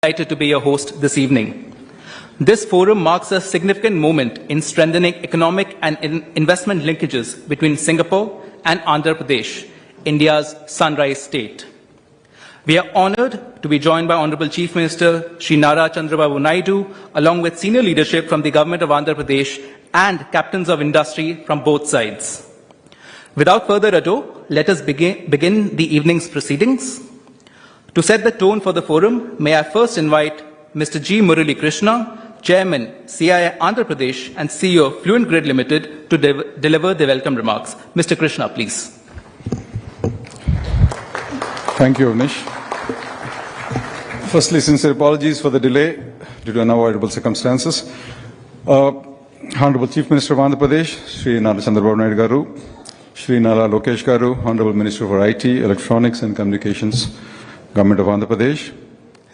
Excited to be your host this evening. This forum marks a significant moment in strengthening economic and investment linkages between Singapore and Andhra Pradesh, India's sunrise state. We are honored to be joined by Honorable Chief Minister Shri Nara Chandrababu Naidu, along with senior leadership from the Government of Andhra Pradesh and captains of industry from both sides. Without further ado, let us begin the evening's proceedings. To set the tone for the forum, may I first invite Mr. G. Murali Krishna, Chairman, CIA Andhra Pradesh and CEO of Fluent Grid Limited, to deliver the welcome remarks. Mr. Krishna, please. Thank you, Avnish. Firstly, sincere apologies for the delay due to unavoidable circumstances. Honorable Chief Minister of Andhra Pradesh, Shri Nara Chandrababu Naidu Garu, Shri Nara Lokesh Garu, Honorable Minister for IT, Electronics and Communications, Government of Andhra Pradesh,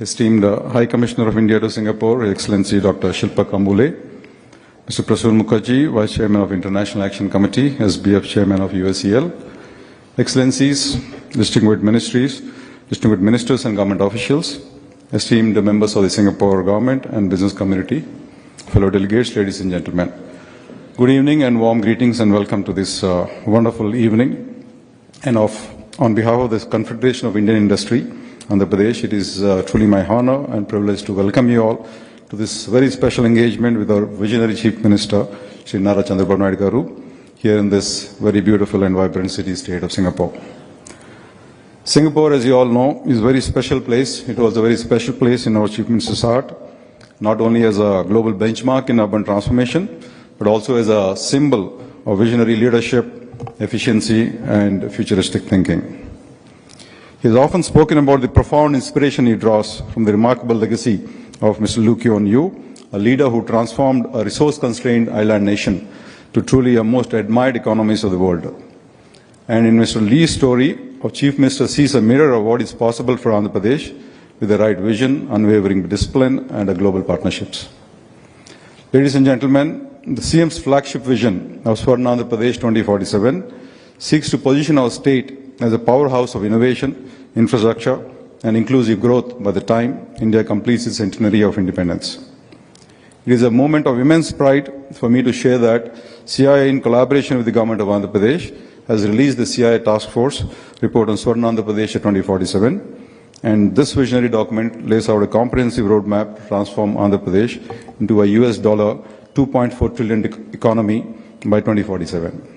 esteemed High Commissioner of India to Singapore, Her Excellency Dr. Shilpa Kambule, Mr. Prasoon Mukherjee, Vice Chairman of International Action Committee, SBF Chairman of USEL, Excellencies, distinguished ministers and government officials, esteemed members of the Singapore government and business community, fellow delegates, ladies and gentlemen. Good evening and warm greetings and welcome to this wonderful evening. And on behalf of the Confederation of Indian Industry, Andhra Pradesh, it is truly my honor and privilege to welcome you all to this very special engagement with our visionary Chief Minister, Shri Nara Chandrababu Naidu Garu, here in this very beautiful and vibrant city-state of Singapore. Singapore, as you all know, is a very special place. It was a very special place in our Chief Minister's heart, not only as a global benchmark in urban transformation, but also as a symbol of visionary leadership, efficiency, and futuristic thinking. He has often spoken about the profound inspiration he draws from the remarkable legacy of Mr. Lee Kuan Yew, a leader who transformed a resource-constrained island nation to truly a most admired economies of the world. And in Mr. Lee's story, our Chief Minister sees a mirror of what is possible for Andhra Pradesh with the right vision, unwavering discipline, and global partnerships. Ladies and gentlemen, the CM's flagship vision of Swarna Andhra Pradesh 2047 seeks to position our state as a powerhouse of innovation, infrastructure, and inclusive growth by the time India completes its centenary of independence. It is a moment of immense pride for me to share that CIA, in collaboration with the Government of Andhra Pradesh, has released the CIA Task Force report on Swarna Andhra Pradesh 2047, and this visionary document lays out a comprehensive roadmap to transform Andhra Pradesh into a US $2.4 trillion economy by 2047.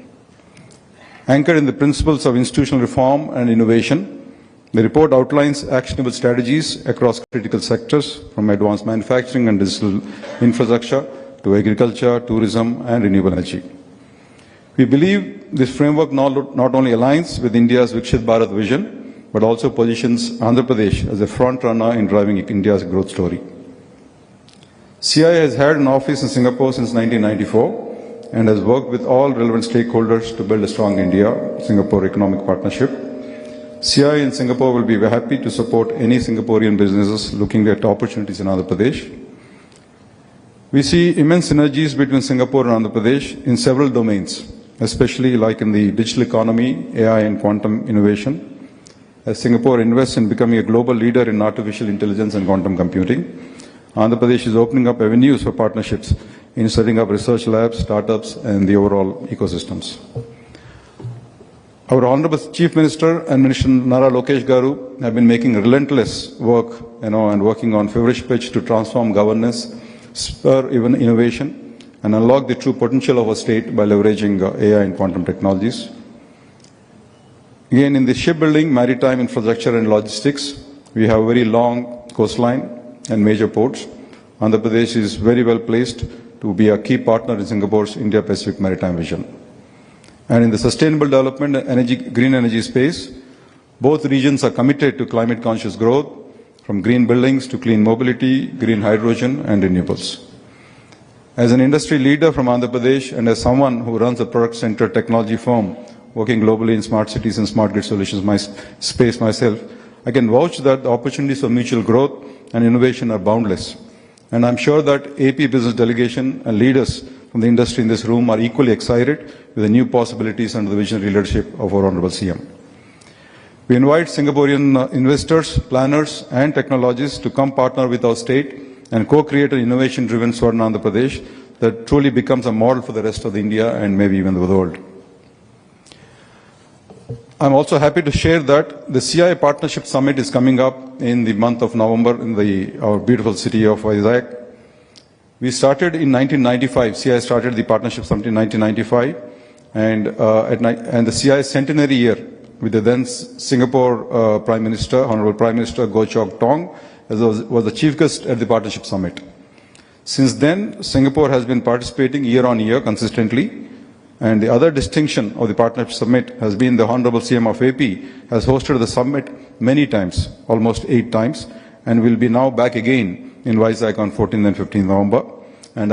Anchored in the principles of institutional reform and innovation, the report outlines actionable strategies across critical sectors, from advanced manufacturing and digital infrastructure to agriculture, tourism, and renewable energy. We believe this framework not only aligns with India's Vikshit Bharat vision, but also positions Andhra Pradesh as a front runner in driving India's growth story. CIA has had an office in Singapore since 1994 and has worked with all relevant stakeholders to build a strong India-Singapore economic partnership. CIA in Singapore will be happy to support any Singaporean businesses looking at opportunities in Andhra Pradesh. We see immense synergies between Singapore and Andhra Pradesh in several domains, especially like in the digital economy, AI and quantum innovation. As Singapore invests in becoming a global leader in artificial intelligence and quantum computing, Andhra Pradesh is opening up avenues for partnerships in setting up research labs, startups, and the overall ecosystems. Our Honorable Chief Minister and Minister Nara Lokesh Garu have been making relentless work, and working on feverish pitch to transform governance, spur even innovation, and unlock the true potential of our state by leveraging AI and quantum technologies. Again, in the shipbuilding, maritime infrastructure and logistics, we have a very long coastline and major ports. Andhra Pradesh is very well placed to be a key partner in Singapore's India-Pacific maritime vision. And in the sustainable development and green energy space, both regions are committed to climate-conscious growth, from green buildings to clean mobility, green hydrogen, and renewables. As an industry leader from Andhra Pradesh and as someone who runs a product-centered technology firm working globally in smart cities and smart grid solutions space myself, I can vouch that the opportunities for mutual growth and innovation are boundless. And I'm sure that AP business delegation and leaders from the industry in this room are equally excited with the new possibilities under the visionary leadership of our Honorable CM. We invite Singaporean investors, planners, and technologists to come partner with our state and co-create an innovation-driven Swarna Andhra Pradesh that truly becomes a model for the rest of India and maybe even the world. I'm also happy to share that the CI Partnership Summit is coming up in the month of November in our beautiful city of Vizag. We started in 1995. CI started the Partnership Summit in 1995, and the CI centenary year with the then Singapore Prime Minister, Honorable Prime Minister Goh Chok Tong, was the chief guest at the Partnership Summit. Since then, Singapore has been participating year on year consistently, and the other distinction of the Partnership Summit has been the Honorable CM of AP has hosted the summit many times, almost 8 times, and will be now back again in Vizag on 14th and 15th November. And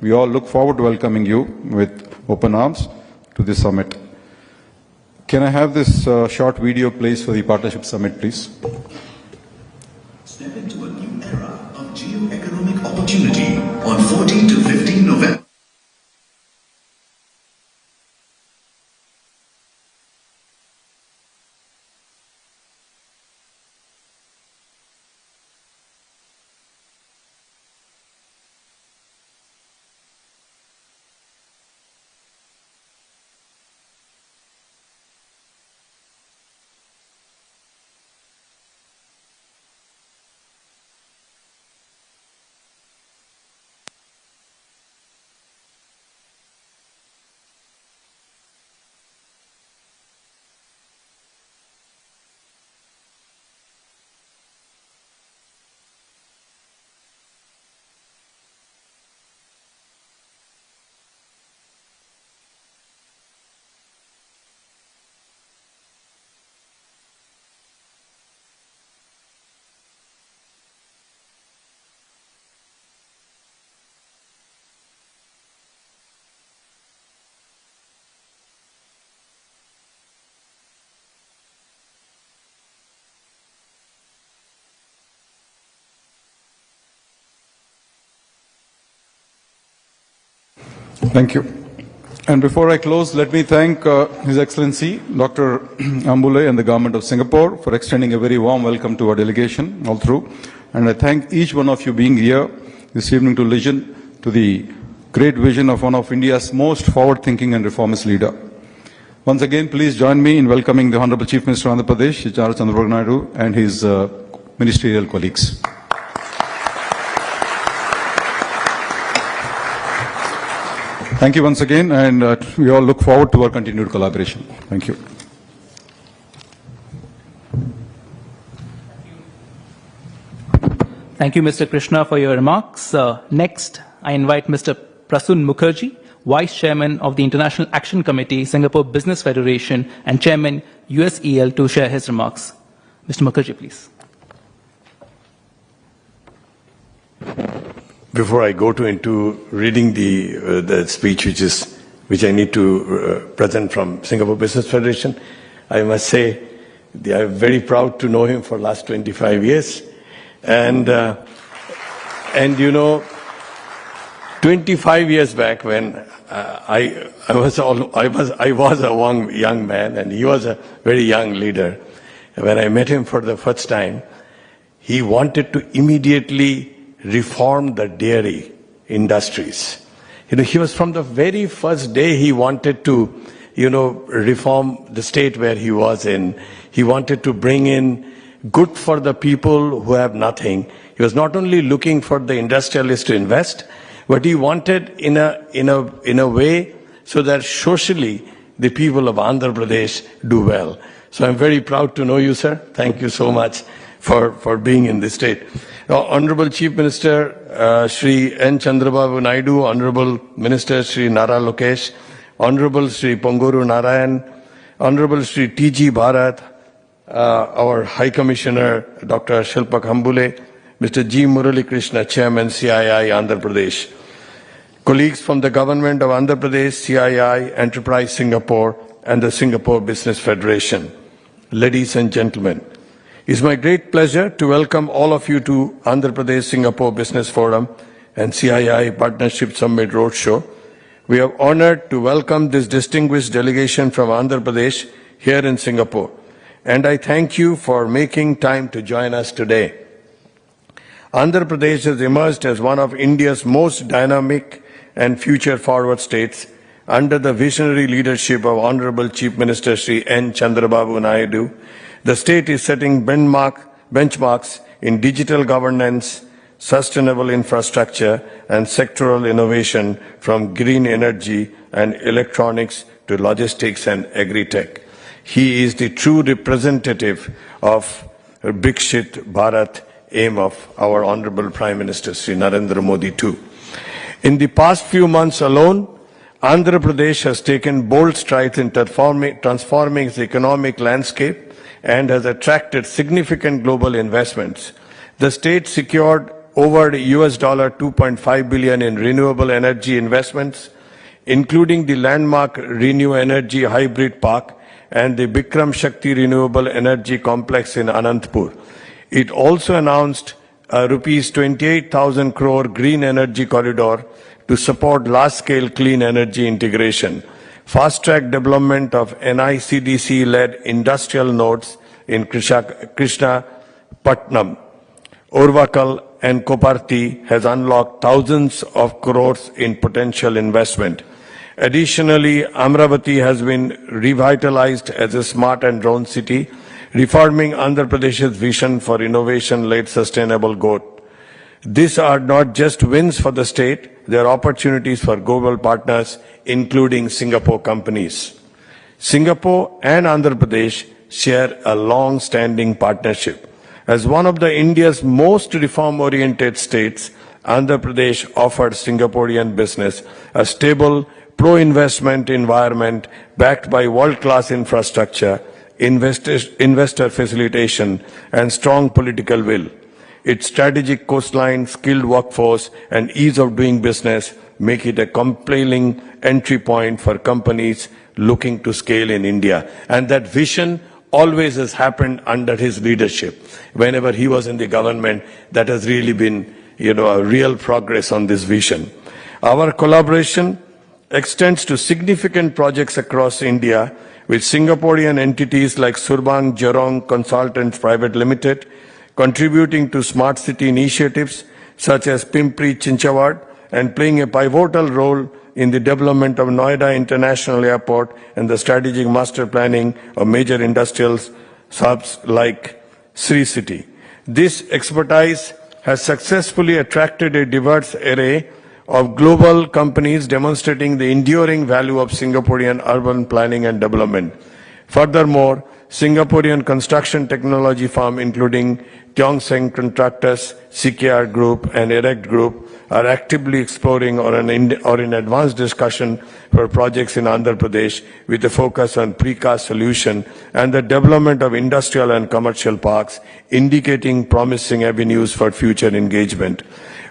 we all look forward to welcoming you with open arms to this summit. Can I have this short video, please, for the Partnership Summit, please? Step into a new era of geo-economic opportunity on 14 to 15 November. Thank you. And before I close, let me thank His Excellency Dr. Hon'ble and the Government of Singapore for extending a very warm welcome to our delegation all through. And I thank each one of you being here this evening to listen to the great vision of one of India's most forward-thinking and reformist leader. Once again, please join me in welcoming the Honorable Chief Minister of Andhra Pradesh, H.R. Chandrababu Naidu, and his ministerial colleagues. Thank you once again, and we all look forward to our continued collaboration. Thank you. Thank you, Mr. Krishna, for your remarks. Next, I invite Mr. Prasun Mukherjee, Vice Chairman of the International Action Committee, Singapore Business Federation, and Chairman, USEL, to share his remarks. Mr. Mukherjee, please. Before I go into reading the speech, which I need to present from Singapore Business Federation, I must say I'm very proud to know him for the last 25 years, and you know, 25 years back when I was a young man and he was a very young leader. When I met him for the first time, he wanted to immediately reform the dairy industries. You know, he was from the very first day he wanted to, reform the state where he was in. He wanted to bring in good for the people who have nothing. He was not only looking for the industrialists to invest, but he wanted in a way so that socially the people of Andhra Pradesh do well. So I'm very proud to know you, sir. Thank you so much for being in this state. Honorable Chief Minister Shri N. Chandrababu Naidu, Honorable Minister Shri Nara Lokesh, Honorable Shri Ponguru Narayan, Honorable Shri T.G. Bharat, our High Commissioner Dr. Shilpak Hon'ble, Mr. G. Murali Krishna, Chairman CII Andhra Pradesh, colleagues from the Government of Andhra Pradesh, CII, Enterprise Singapore, and the Singapore Business Federation. Ladies and gentlemen, it's my great pleasure to welcome all of you to Andhra Pradesh Singapore Business Forum and CII Partnership Summit Roadshow. We are honored to welcome this distinguished delegation from Andhra Pradesh here in Singapore. and I thank you for making time to join us today. Andhra Pradesh has emerged as one of India's most dynamic and future-forward states under the visionary leadership of Honorable Chief Minister Shri N. Chandrababu Naidu. The state is setting benchmarks in digital governance, sustainable infrastructure, and sectoral innovation from green energy and electronics to logistics and agri-tech. He is the true representative of Bikshit Bharat aim of our Honorable Prime Minister Sri Narendra Modi too. In the past few months alone, Andhra Pradesh has taken bold strides in transforming its economic landscape and has attracted significant global investments. The state secured over $2.5 billion in renewable energy investments, including the landmark Renew Energy Hybrid Park and the Bikram Shakti Renewable Energy Complex in Anantapur. It also announced a rupees 28,000 crore green energy corridor to support large-scale clean energy integration, fast-track development of NICDC-led industrial nodes in Krishnapatnam, Urvakal and Koparthi has unlocked thousands of crores in potential investment. Additionally, Amravati has been revitalized as a smart and drone city, reforming Andhra Pradesh's vision for innovation-led sustainable growth. These are not just wins for the state, they are opportunities for global partners, including Singapore companies. Singapore and Andhra Pradesh share a long-standing partnership. As one of the India's most reform-oriented states, Andhra Pradesh offered Singaporean business a stable, pro-investment environment backed by world-class infrastructure, investor facilitation, and strong political will. Its strategic coastline, skilled workforce, and ease of doing business make it a compelling entry point for companies looking to scale in India. And that vision always has happened under his leadership. Whenever he was in the government, that has really been, a real progress on this vision. Our collaboration extends to significant projects across India with Singaporean entities like Surbang Jurong Consultants Private Limited, contributing to smart city initiatives such as Pimpri Chinchwad and playing a pivotal role in the development of Noida International Airport and the strategic master planning of major industrial hubs like Sri City. This expertise has successfully attracted a diverse array of global companies demonstrating the enduring value of Singaporean urban planning and development. Furthermore, Singaporean construction technology firm including Tiong Seng Contractors, CKR Group and Erect Group are actively exploring or in advanced discussion for projects in Andhra Pradesh with a focus on precast solution and the development of industrial and commercial parks, indicating promising avenues for future engagement.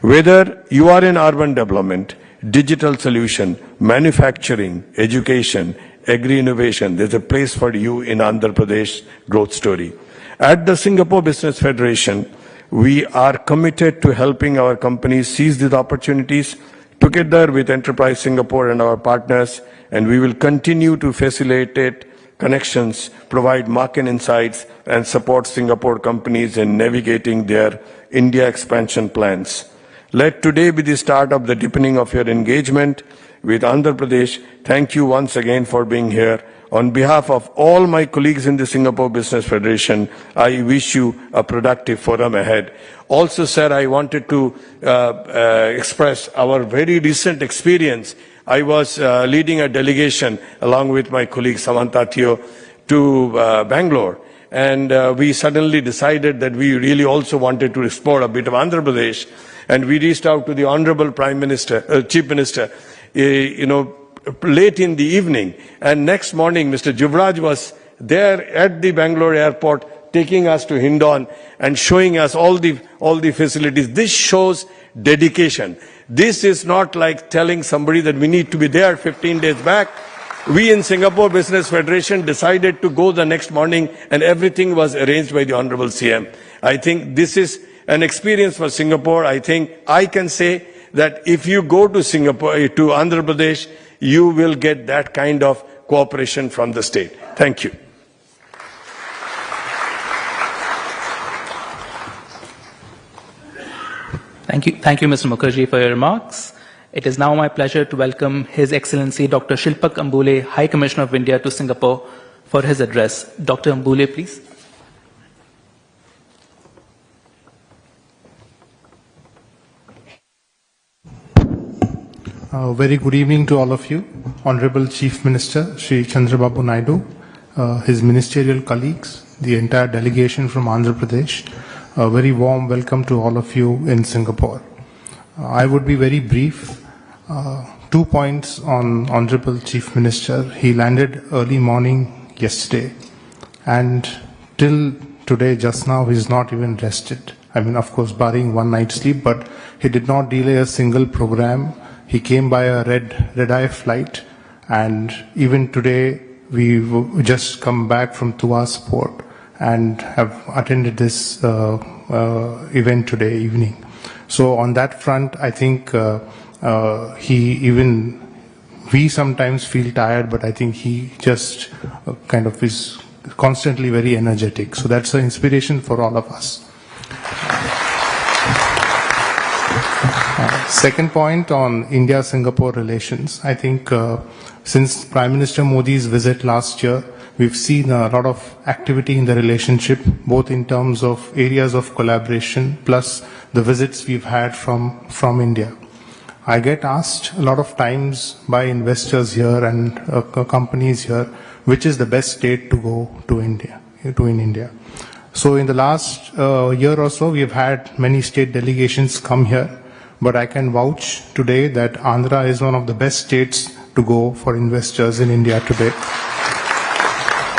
Whether you are in urban development, digital solution, manufacturing, education, agri-innovation, there's a place for you in Andhra Pradesh growth story. At the Singapore Business Federation, we are committed to helping our companies seize these opportunities together with Enterprise Singapore and our partners, and we will continue to facilitate connections, provide market insights, and support Singapore companies in navigating their India expansion plans. Let today be the start of the deepening of your engagement with Andhra Pradesh. Thank you once again for being here. On behalf of all my colleagues in the Singapore Business Federation, I wish you a productive forum ahead. Also, sir, I wanted to express our very recent experience. I was leading a delegation along with my colleague Samantha Theo to Bangalore. And we suddenly decided that we really also wanted to explore a bit of Andhra Pradesh. And we reached out to the Honorable Prime Minister, Chief Minister, late in the evening. And next morning, Mr. Juvraj was there at the Bangalore airport, taking us to Hindon and showing us all the facilities. This shows dedication. This is not like telling somebody that we need to be there 15 days back. We in Singapore Business Federation decided to go the next morning, and everything was arranged by the Honorable CM. I think this is an experience for Singapore. I think I can say that if you go to Singapore, to Andhra Pradesh, you will get that kind of cooperation from the state. Thank you. Thank you, Mr. Mukherjee, for your remarks. It is now my pleasure to welcome His Excellency Dr. Shilpak Ambule, High Commissioner of India to Singapore, for his address. Dr. Ambule, please. Very good evening to all of you. Honorable Chief Minister, Shri Chandrababu Naidu, his ministerial colleagues, the entire delegation from Andhra Pradesh, a very warm welcome to all of you in Singapore. I would be very brief. 2 points on Honorable Chief Minister. He landed early morning yesterday, and till today, just now, he's not even rested. I mean, of course, barring one night's sleep, but he did not delay a single program. He came by a red-eye flight, and even today we've just come back from Tuas Port and have attended this event today evening. So on that front, I think we sometimes feel tired, but I think he just kind of is constantly very energetic. So that's an inspiration for all of us. Second point on India-Singapore relations. I think since Prime Minister Modi's visit last year, we've seen a lot of activity in the relationship, both in terms of areas of collaboration, plus the visits we've had from India. I get asked a lot of times by investors here and companies here, which is the best state to go to in India. So in the last year or so, we've had many state delegations come here. But I can vouch today that Andhra is one of the best states to go for investors in India today.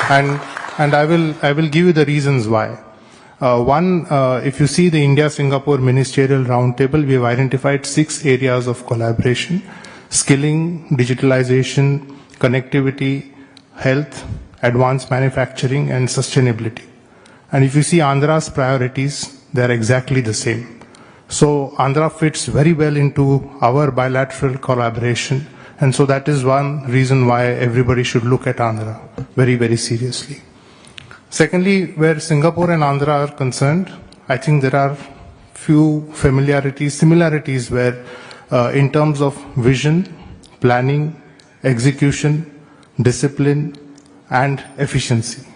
And I will give you the reasons why. One, if you see the India-Singapore Ministerial Roundtable, we have identified 6 areas of collaboration: skilling, digitalization, connectivity, health, advanced manufacturing, and sustainability. And if you see Andhra's priorities, they are exactly the same. So Andhra fits very well into our bilateral collaboration, and so that is one reason why everybody should look at Andhra very, very seriously. Secondly, where Singapore and Andhra are concerned, I think there are few similarities where in terms of vision, planning, execution, discipline, and efficiency.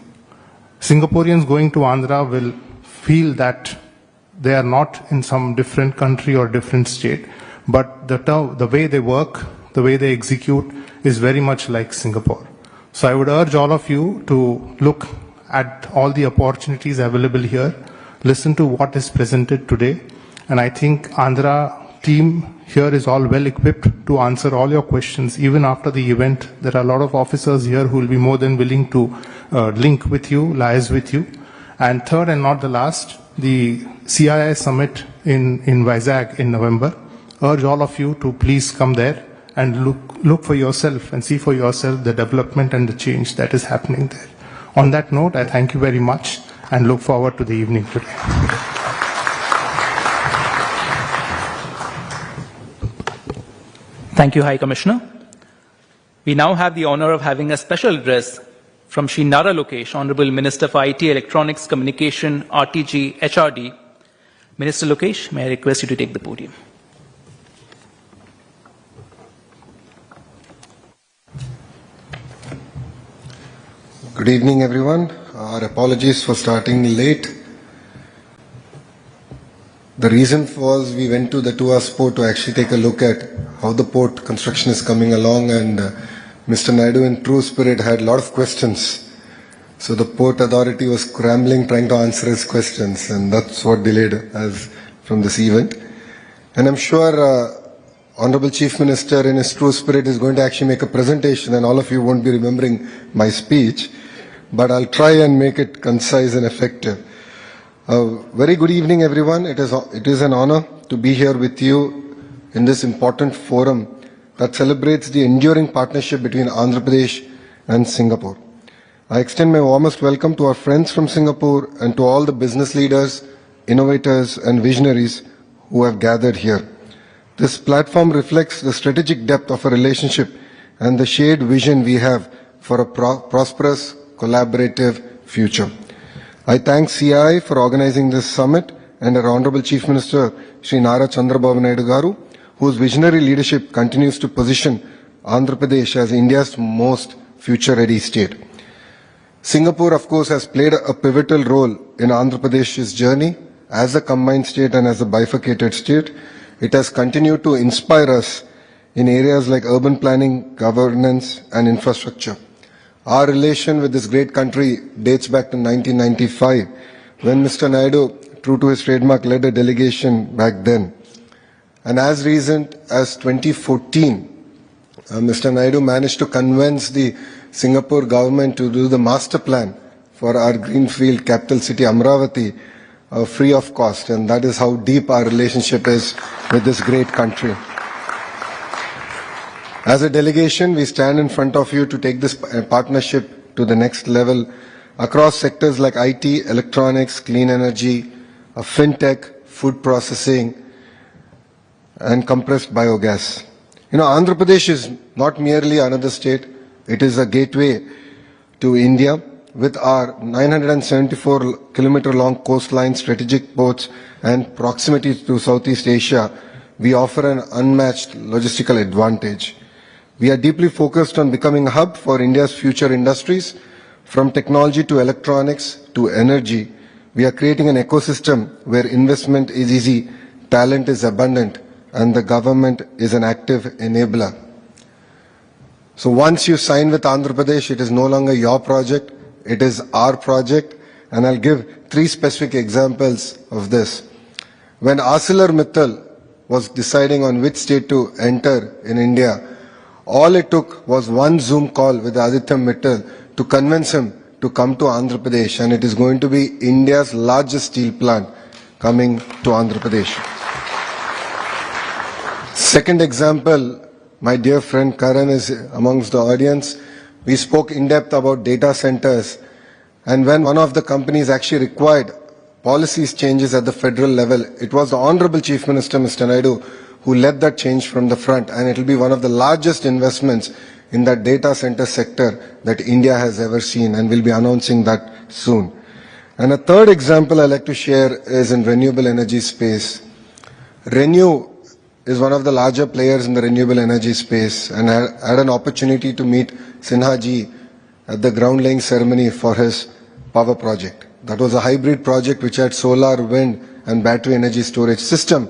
Singaporeans going to Andhra will feel that they are not in some different country or different state, but the way they work, the way they execute is very much like Singapore. So I would urge all of you to look at all the opportunities available here, listen to what is presented today, and I think Andhra team here is all well equipped to answer all your questions. Even after the event, there are a lot of officers here who will be more than willing to link with you, liaise with you. And third and not the last, the CII summit in Vizag in November. Urge all of you to please come there and look for yourself and see for yourself the development and the change that is happening there. On that note, I thank you very much and look forward to the evening today. Thank you, High Commissioner. We now have the honor of having a special address from Shri Nara Lokesh, Honorable Minister for IT, Electronics, Communication, RTG, HRD. Minister Lokesh, may I request you to take the podium. Good evening, everyone. Our apologies for starting late. The reason was we went to the Tuas port to actually take a look at how the port construction is coming along, and Mr. Naidu in true spirit had a lot of questions. So the port authority was scrambling trying to answer his questions, and that's what delayed us from this event. And I'm sure Honorable Chief Minister in his true spirit is going to actually make a presentation, and all of you won't be remembering my speech, but I'll try and make it concise and effective. Very good evening, everyone. It is an honor to be here with you in this important forum that celebrates the enduring partnership between Andhra Pradesh and Singapore. I extend my warmest welcome to our friends from Singapore and to all the business leaders, innovators, and visionaries who have gathered here. This platform reflects the strategic depth of our relationship and the shared vision we have for a prosperous, collaborative future. I thank CI for organizing this summit and our Honorable Chief Minister, Shri Nara Chandrababu Naidu Garu, whose visionary leadership continues to position Andhra Pradesh as India's most future-ready state. Singapore, of course, has played a pivotal role in Andhra Pradesh's journey as a combined state and as a bifurcated state. It has continued to inspire us in areas like urban planning, governance, and infrastructure. Our relation with this great country dates back to 1995, when Mr. Naidu, true to his trademark, led a delegation back then. And as recent as 2014, Mr. Naidu managed to convince the Singapore government to do the master plan for our greenfield capital city Amravati free of cost, and that is how deep our relationship is with this great country. As a delegation, we stand in front of you to take this partnership to the next level across sectors like IT, electronics, clean energy, fintech, food processing, and compressed biogas. You know, Andhra Pradesh is not merely another state, it is a gateway to India. With our 974-kilometer long coastline, strategic ports, and proximity to Southeast Asia, we offer an unmatched logistical advantage. We are deeply focused on becoming a hub for India's future industries. From technology to electronics to energy, we are creating an ecosystem where investment is easy, talent is abundant, and the government is an active enabler. So once you sign with Andhra Pradesh, it is no longer your project, it is our project, and I'll give 3 specific examples of this. When ArcelorMittal was deciding on which state to enter in India, all it took was one Zoom call with Aditya Mittal to convince him to come to Andhra Pradesh, and it is going to be India's largest steel plant coming to Andhra Pradesh. Second example, my dear friend Karan is amongst the audience. We spoke in depth about data centers, and when one of the companies actually required policies changes at the federal level, it was the Honorable Chief Minister, Mr. Naidu, who led that change from the front, and it will be one of the largest investments in that data center sector that India has ever seen, and we'll be announcing that soon. And a third example I'd like to share is in renewable energy space. ReNew is one of the larger players in the renewable energy space, and I had an opportunity to meet Sinha ji at the ground laying ceremony for his power project. That was a hybrid project which had solar, wind, and battery energy storage system.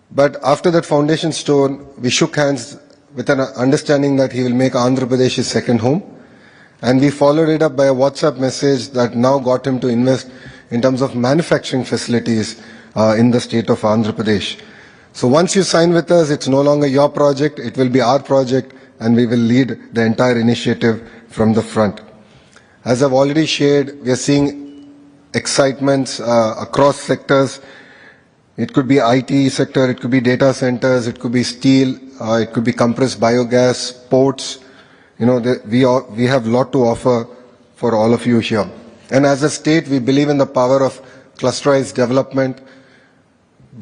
But after that foundation stone, we shook hands with an understanding that he will make Andhra Pradesh his second home. And we followed it up by a WhatsApp message that now got him to invest in terms of manufacturing facilities in the state of Andhra Pradesh. So once you sign with us, it's no longer your project, it will be our project, and we will lead the entire initiative from the front. As I've already shared, we are seeing excitements across sectors. It could be IT sector, it could be data centers, it could be steel, it could be compressed biogas, ports. You know, we have a lot to offer for all of you here. And as a state, we believe in the power of clusterized development.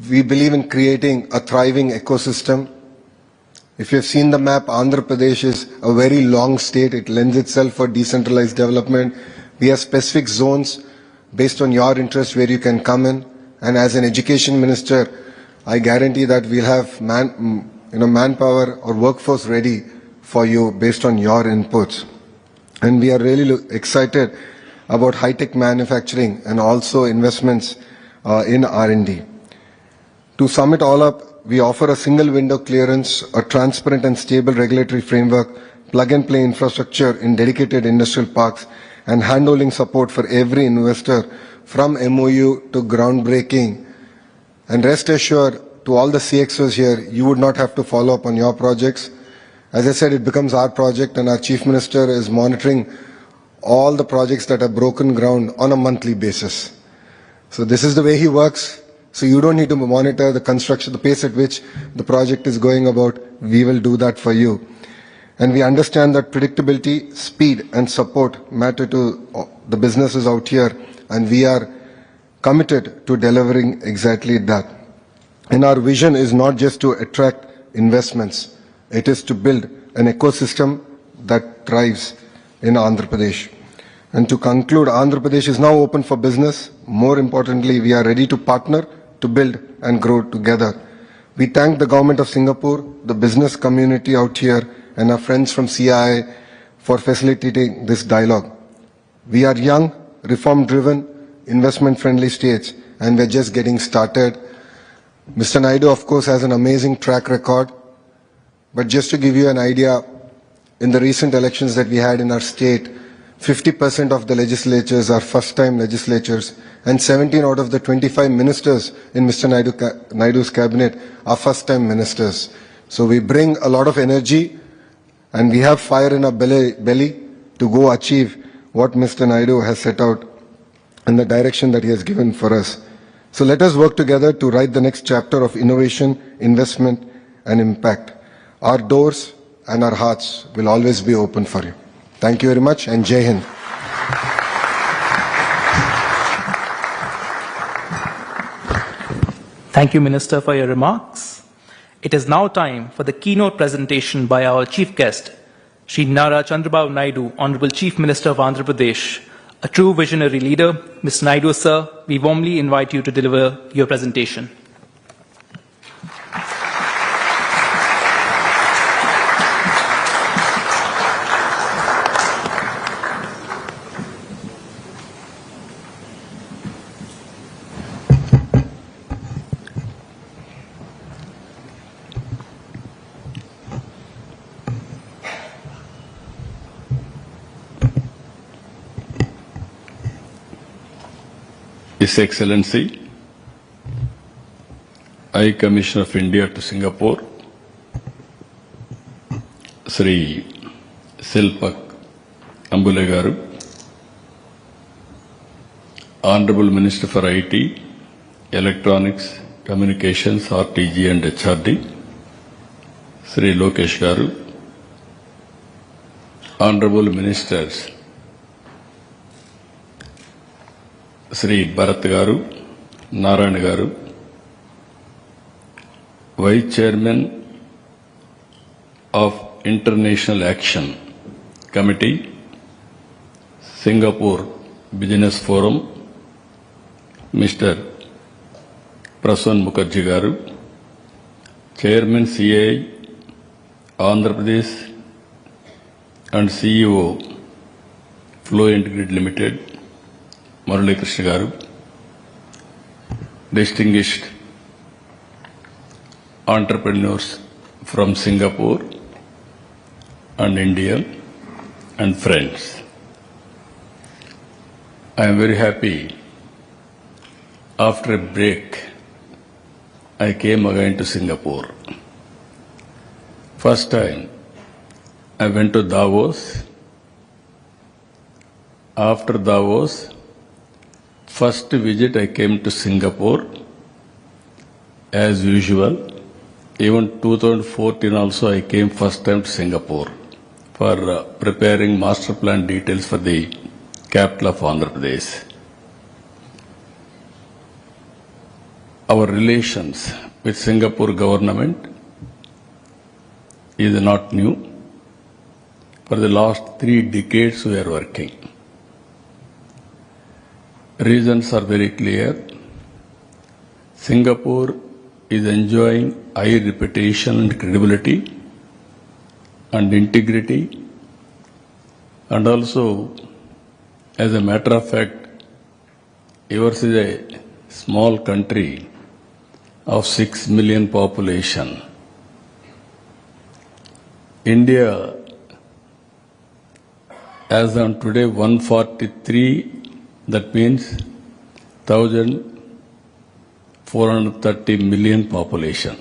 We believe in creating a thriving ecosystem. If you have seen the map, Andhra Pradesh is a very long state. It lends itself for decentralized development. We have specific zones based on your interest where you can come in. And as an education minister, I guarantee that we'll have manpower or workforce ready for you based on your inputs. And we are really excited about high-tech manufacturing and also investments in R&D. To sum it all up, we offer a single window clearance, a transparent and stable regulatory framework, plug-and-play infrastructure in dedicated industrial parks, and handholding support for every investor from MOU to groundbreaking. And rest assured, to all the CXOs here, you would not have to follow up on your projects. As I said, it becomes our project, and our Chief Minister is monitoring all the projects that have broken ground on a monthly basis. So this is the way he works. So you don't need to monitor the construction, the pace at which the project is going about. We will do that for you. And we understand that predictability, speed, and support matter to the businesses out here, and we are committed to delivering exactly that. And our vision is not just to attract investments, it is to build an ecosystem that thrives in Andhra Pradesh. And to conclude, Andhra Pradesh is now open for business. More importantly, we are ready to partner, to build and grow together. We thank the government of Singapore, the business community out here, and our friends from CII for facilitating this dialogue. We are young, reform-driven, investment-friendly states, and we're just getting started. Mr. Naidu, of course, has an amazing track record. But just to give you an idea, in the recent elections that we had in our state, 50% of the legislatures are first-time legislatures, and 17 out of the 25 ministers in Mr. Naidu's cabinet are first-time ministers. So we bring a lot of energy, and we have fire in our belly to go achieve what Mr. Naidu has set out and the direction that he has given for us. So let us work together to write the next chapter of innovation, investment, and impact. Our doors and our hearts will always be open for you. Thank you very much, and Jai Hind. Thank you, Minister, for your remarks. It is now time for the keynote presentation by our chief guest, Shri Nara Chandrababu Naidu, Honorable Chief Minister of Andhra Pradesh, a true visionary leader. Mr. Naidu, sir, we warmly invite you to deliver your presentation. His Excellency, High Commissioner of India to Singapore, Sri Silpak Hon'ble Garu, Honorable Minister for IT, Electronics, Communications, RTG and HRD, Sri Lokesh Garu, Honorable Ministers, Sri Bharat Garu, Narayan Garu, Vice Chairman of International Action Committee, Singapore Business Forum, Mr. Prasan Mukherjee Garu, Chairman CII, Andhra Pradesh and CEO Fluent Grid Limited, Murali Krishna Garu, distinguished entrepreneurs from Singapore and India, and friends. I am very happy. After a break, I came again to Singapore. First time, I went to Davos. After Davos, first visit I came to Singapore. As usual, even 2014 also I came first time to Singapore for preparing master plan details for the capital of Andhra Pradesh. Our relations with Singapore government is not new. For the last 3 decades we are working. Reasons are very clear. Singapore is enjoying high reputation and credibility and integrity, and also, as a matter of fact, yours is a small country of 6 million population. India, as on today, 143. That means 1,430 million population.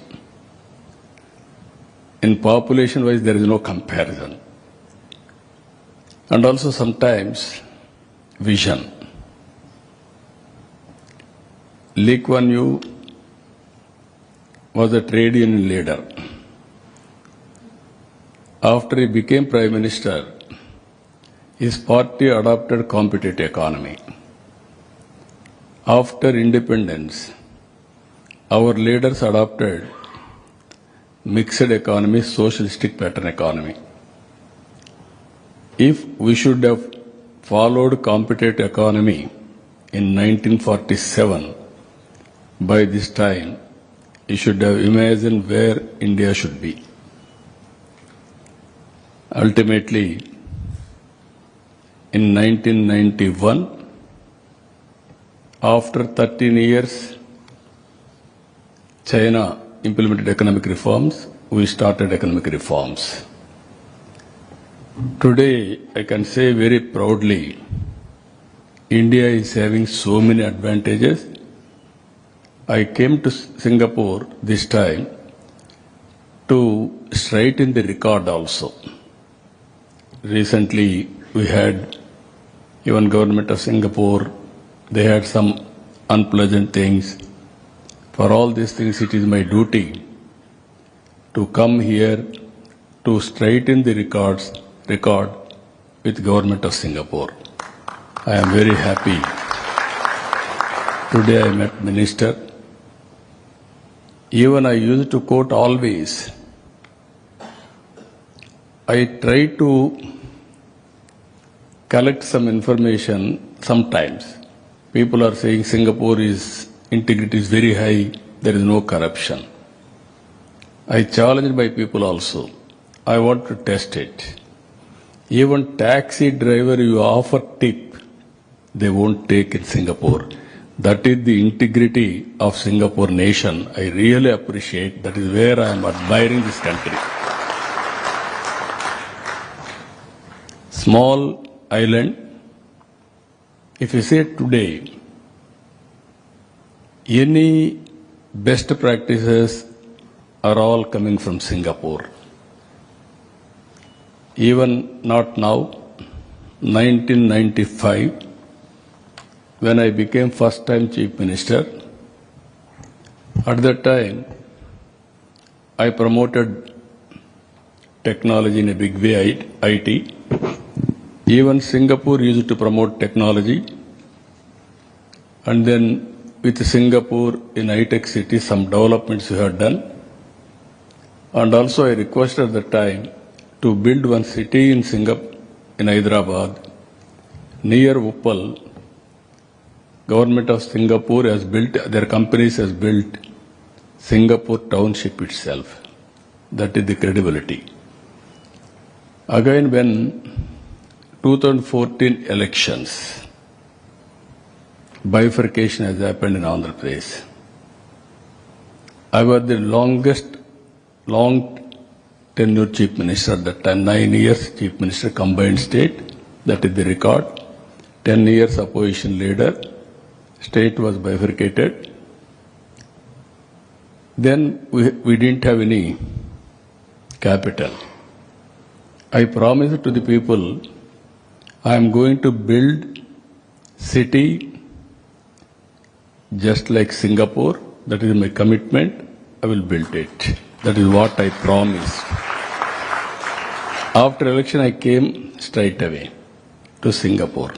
In population wise, there is no comparison. And also sometimes vision. Lee Kuan Yew was a trade union leader. After he became Prime Minister, his party adopted competitive economy. After independence, our leaders adopted mixed economy, socialistic pattern economy. If we should have followed competitive economy in 1947, by this time, you should have imagined where India should be. Ultimately, in 1991, after 13 years, China implemented economic reforms, we started economic reforms. Today, I can say very proudly, India is having so many advantages. I came to Singapore this time to straighten the record also. Recently, we had even government of Singapore, they had some unpleasant things. For all these things, it is my duty to come here to straighten the record with government of Singapore. I am very happy. Today I met Minister. Even I used to quote always. I try to collect some information sometimes. People are saying Singapore is integrity is very high, there is no corruption. I challenge my people also. I want to test it. Even taxi driver you offer tip, they won't take in Singapore. That is the integrity of Singapore nation. I really appreciate. That is where I am admiring this country. Small island. If you say today, any best practices are all coming from Singapore. Even not now, 1995, when I became first time Chief Minister, at that time, I promoted technology in a big way, IT. Even Singapore used to promote technology. And then with Singapore in high-tech city, some developments we had done. And also I requested at the time to build one city in Singapore, in Hyderabad, near Uppal. Government of Singapore has built, their companies has built Singapore township itself. That is the credibility. Again, when 2014 elections, bifurcation has happened in Andhra Pradesh. I was the long tenure Chief Minister at that time, 9 years Chief Minister, combined state, that is the record. 10 years opposition leader, state was bifurcated. Then we didn't have any capital. I promised to the people, I am going to build city just like Singapore. That is my commitment. I will build it. That is what I promised. After election, I came straight away to Singapore.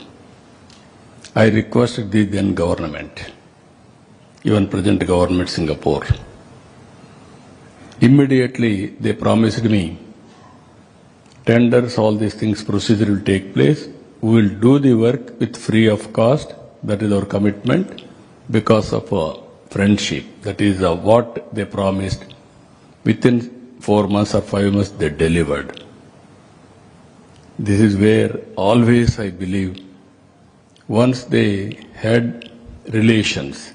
I requested the then government, even present government Singapore. Immediately, they promised me, tenders, all these things, procedure will take place. We will do the work with free of cost. That is our commitment because of friendship. That is what they promised. Within 4 months or 5 months, they delivered. This is where always I believe, once they had relations,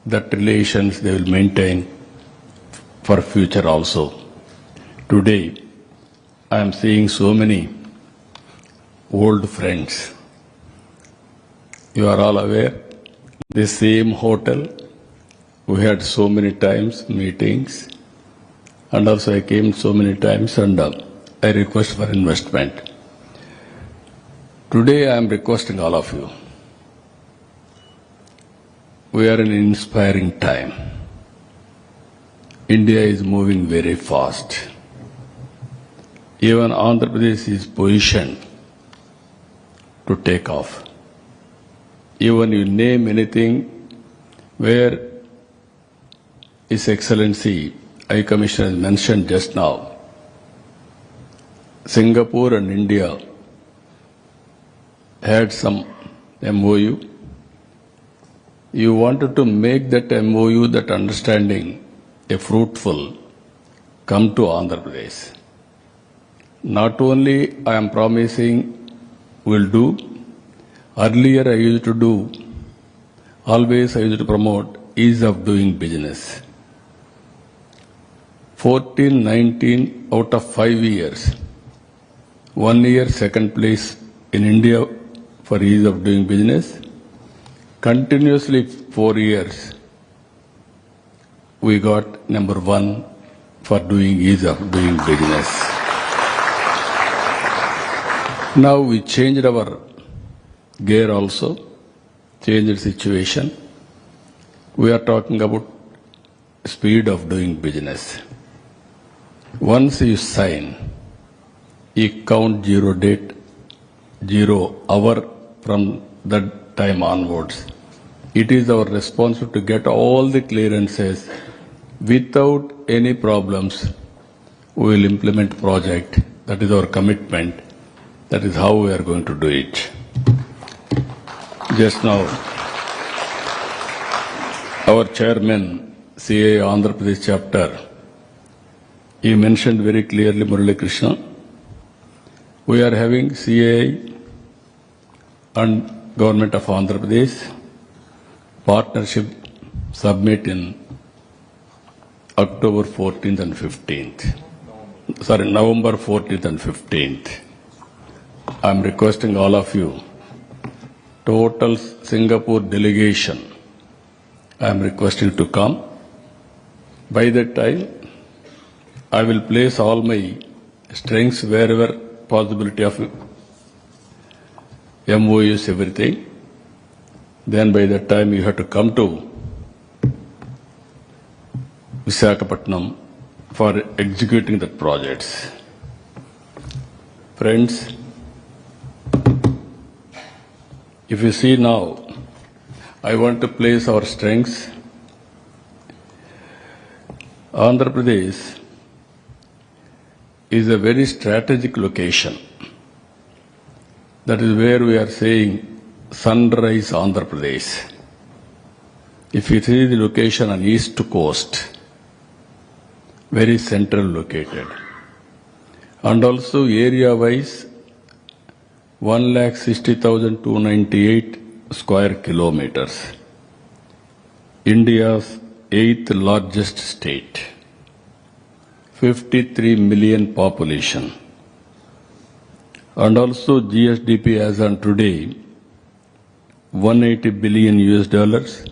that relations they will maintain for future also. Today, I am seeing so many old friends. You are all aware, the same hotel, we had so many times meetings, and also I came so many times and I request for investment. Today I am requesting all of you. We are in an inspiring time. India is moving very fast. Even Andhra Pradesh is positioned to take off. Even you name anything where His Excellency High Commissioner has mentioned just now, Singapore and India had some MOU. You wanted to make that MOU, that understanding, a fruitful, come to Andhra Pradesh. Not only I am promising will do, earlier I used to do, always I used to promote ease of doing business. 14, 19 out of 5 years, 1 year second place in India for ease of doing business. Continuously 4 years, we got number 1 for doing ease of doing business. Now we changed our gear also, changed situation. We are talking about speed of doing business. Once you sign, you count 0 date, 0 hour from that time onwards. It is our responsibility to get all the clearances without any problems. We will implement project. That is our commitment. That is how we are going to do it. Just now, our chairman, CA Andhra Pradesh chapter, he mentioned very clearly, Murali Krishna, we are having CA and Government of Andhra Pradesh partnership summit in October 14th and 15th. Sorry, November 14th and 15th. I am requesting all of you, total Singapore delegation, I am requesting to come. By that time, I will place all my strengths wherever possibility of MOUs, everything. Then by that time you have to come to Visakhapatnam for executing the projects. Friends, if you see now, I want to place our strengths. Andhra Pradesh is a very strategic location. That is where we are saying Sunrise Andhra Pradesh. If you see the location on east coast, very central located. And also area-wise, 1,60,298 square kilometers. India's 8th largest state. 53 million population. And also GSDP as on today, 180 billion US dollars,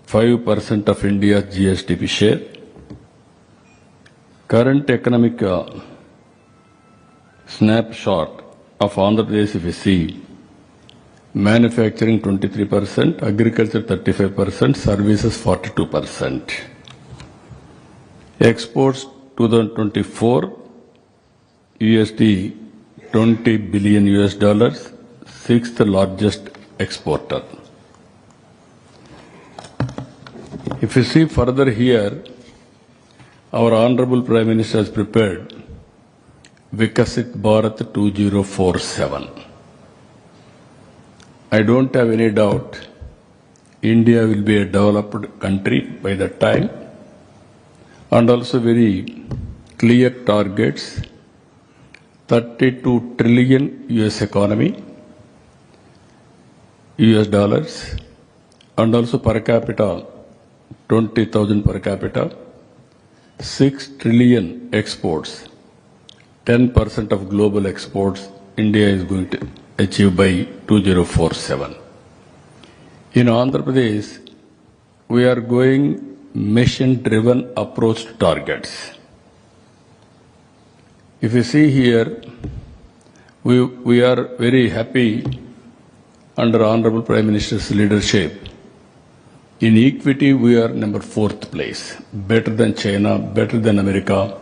5% of India's GSDP share. Current economic snapshot of Andhra Pradesh, if you see, manufacturing 23%, agriculture 35%, services 42%. Exports 2024, USD 20 billion US dollars, 6th largest exporter. If you see further here, our Honorable Prime Minister has prepared Vikasit Bharat 2047. I don't have any doubt India will be a developed country by that time, and also very clear targets, 32 trillion US economy, US dollars, and also per capita, 20,000 per capita, 6 trillion exports, 10% of global exports India is going to achieve by 2047. In Andhra Pradesh, we are going mission-driven approach to targets. If you see here, we are very happy under Honorable Prime Minister's leadership. In equity, we are number 4th place, better than China, better than America.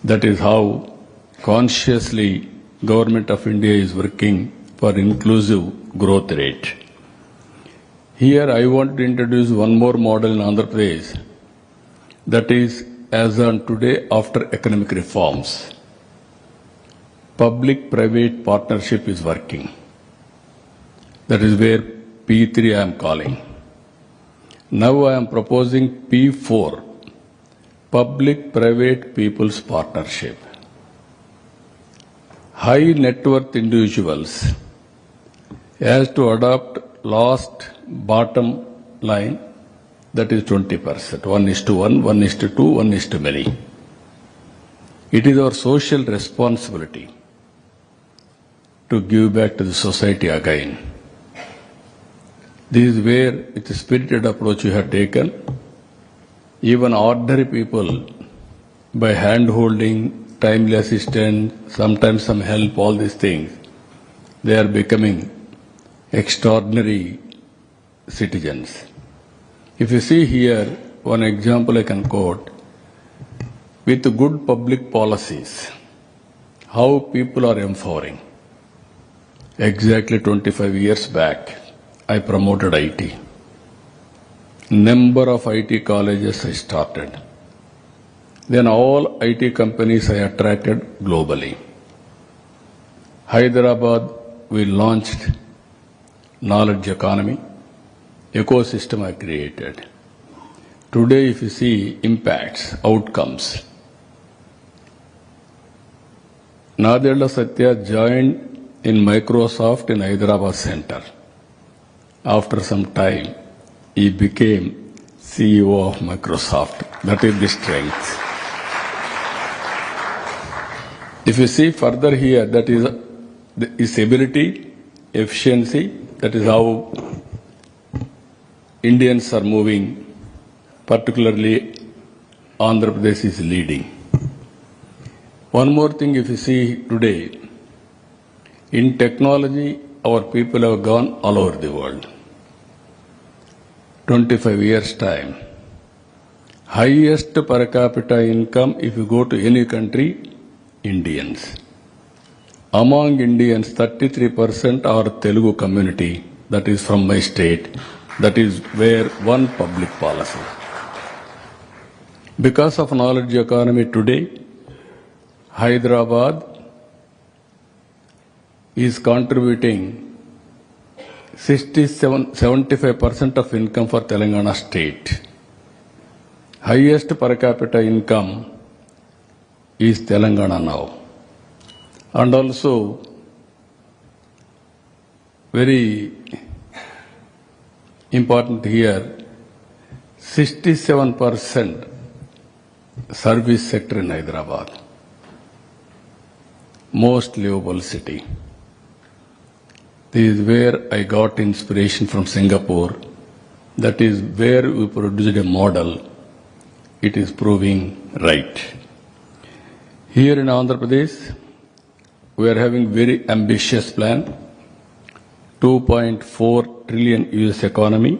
That is how consciously Government of India is working for inclusive growth rate. Here I want to introduce one more model in Andhra Pradesh, that is as on today after economic reforms. Public-private partnership is working. That is where P3 I am calling. Now I am proposing P4, Public-Private People's Partnership. High net worth individuals has to adopt last bottom line, that is 20%, 1:1, 1:2, 1:many. It is our social responsibility to give back to the society again. This is where, with a spirited approach you have taken, even ordinary people, by hand-holding, timely assistance, sometimes some help, all these things, they are becoming extraordinary citizens. If you see here, one example I can quote, with good public policies, how people are empowering. Exactly 25 years back, I promoted IT. Number of IT colleges I started. Then all IT companies I attracted globally. Hyderabad, we launched knowledge economy, ecosystem I created. Today, if you see impacts, outcomes, Nadella Satya joined in Microsoft in Hyderabad Center. After some time, he became CEO of Microsoft. That is the strength. If you see further here, that is his ability, efficiency, that is how Indians are moving, particularly Andhra Pradesh is leading. One more thing, if you see today, in technology, our people have gone all over the world. 25 years time. Highest per capita income, if you go to any country, Indians. Among Indians, 33% are Telugu community, that is from my state. That is where one public policy. Because of knowledge economy today, Hyderabad is contributing 75% of income for Telangana state. Highest per capita income is Telangana now. And also, very important here, 67% service sector in Hyderabad. Most livable city. This is where I got inspiration from Singapore. That is where we produced a model. It is proving right. Here in Andhra Pradesh, we are having very ambitious plan. 2.4 trillion US economy.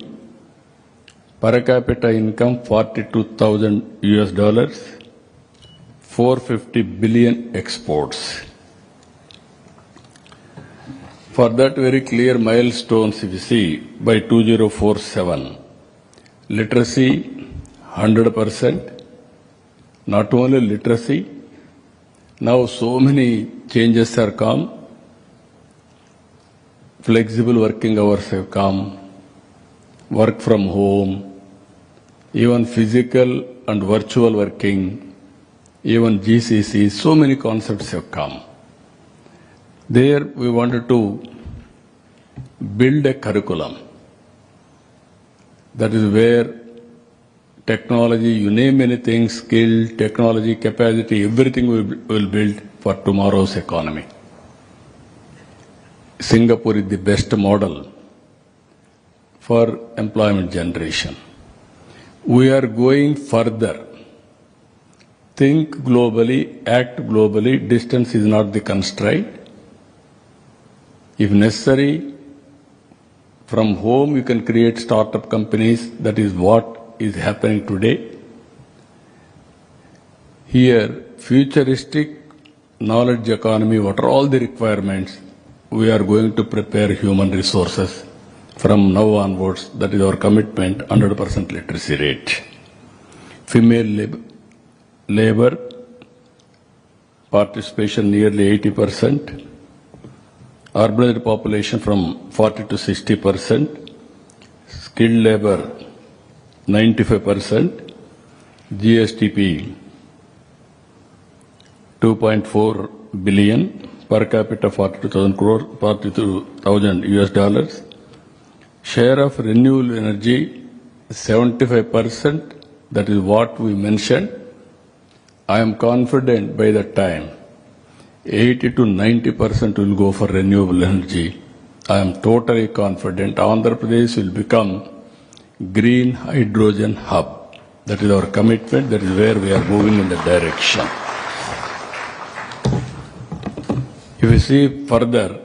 Per capita income $42,000. 450 billion exports. For that very clear milestones, if you see, by 2047, literacy 100%, not only literacy, now so many changes are come, flexible working hours have come, work from home, even physical and virtual working, even GCC, so many concepts have come. There we wanted to build a curriculum. That is where technology, you name anything, skill, technology, capacity, everything we will build for tomorrow's economy. Singapore is the best model for employment generation. We are going further. Think globally, act globally, distance is not the constraint. If necessary, from home you can create startup companies. That is what is happening today. Here, futuristic knowledge economy, what are all the requirements? We are going to prepare human resources from now onwards. That is our commitment, 100% literacy rate. Female labor participation nearly 80%. urbanized population from 40 to 60%, skilled labor 95%, GSTP 2.4 billion, per capita 42,000 crore, 42,000 US dollars. Share of renewable energy 75%, that is what we mentioned. I am confident by that time 80 to 90% will go for renewable energy. I am totally confident Andhra Pradesh will become green hydrogen hub. That is our commitment. That is where we are moving in the direction. If you see further,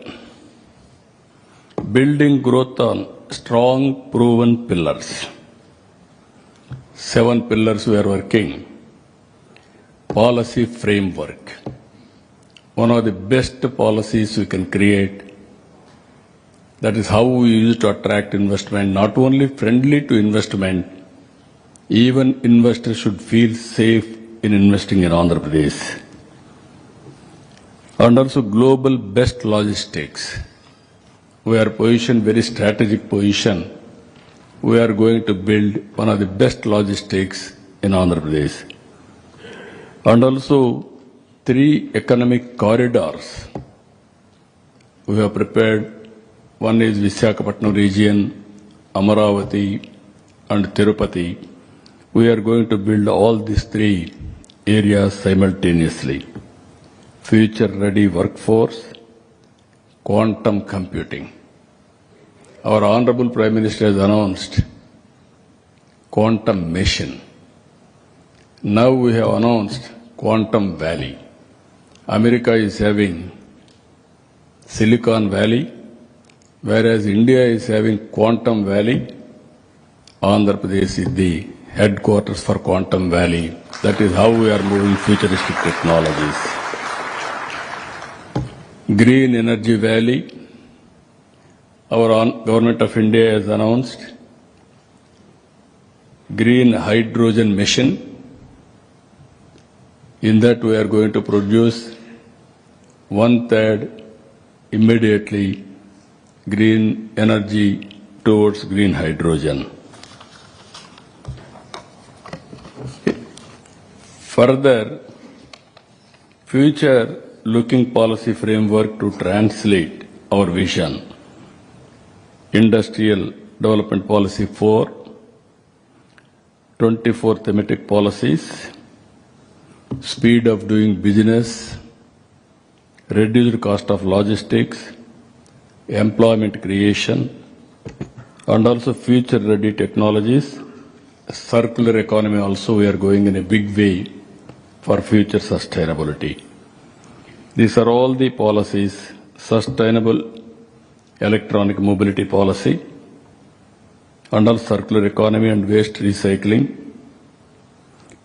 building growth on strong proven pillars. 7 pillars we are working. Policy framework. One of the best policies we can create. That is how we use to attract investment, not only friendly to investment, even investors should feel safe in investing in Andhra Pradesh. And also global best logistics. We are positioned very strategic position. We are going to build one of the best logistics in Andhra Pradesh. And also 3 economic corridors we have prepared. One is Visakhapatnam region, Amaravati and Tirupati. We are going to build all these 3 areas simultaneously. Future-ready workforce, quantum computing. Our Honorable Prime Minister has announced quantum mission. Now we have announced Quantum Valley. America is having Silicon Valley, whereas India is having Quantum Valley. Andhra Pradesh is the headquarters for Quantum Valley. That is how we are moving futuristic technologies. Green Energy Valley. Our Government of India has announced Green Hydrogen Mission. In that we are going to produce 1/3 immediately green energy towards green hydrogen. Further, future-looking policy framework to translate our vision. Industrial Development Policy 4, 24 thematic policies, speed of doing business, reduced cost of logistics, employment creation, and also future-ready technologies. Circular economy also we are going in a big way for future sustainability. These are all the policies. Sustainable electronic mobility policy, and also circular economy and waste recycling,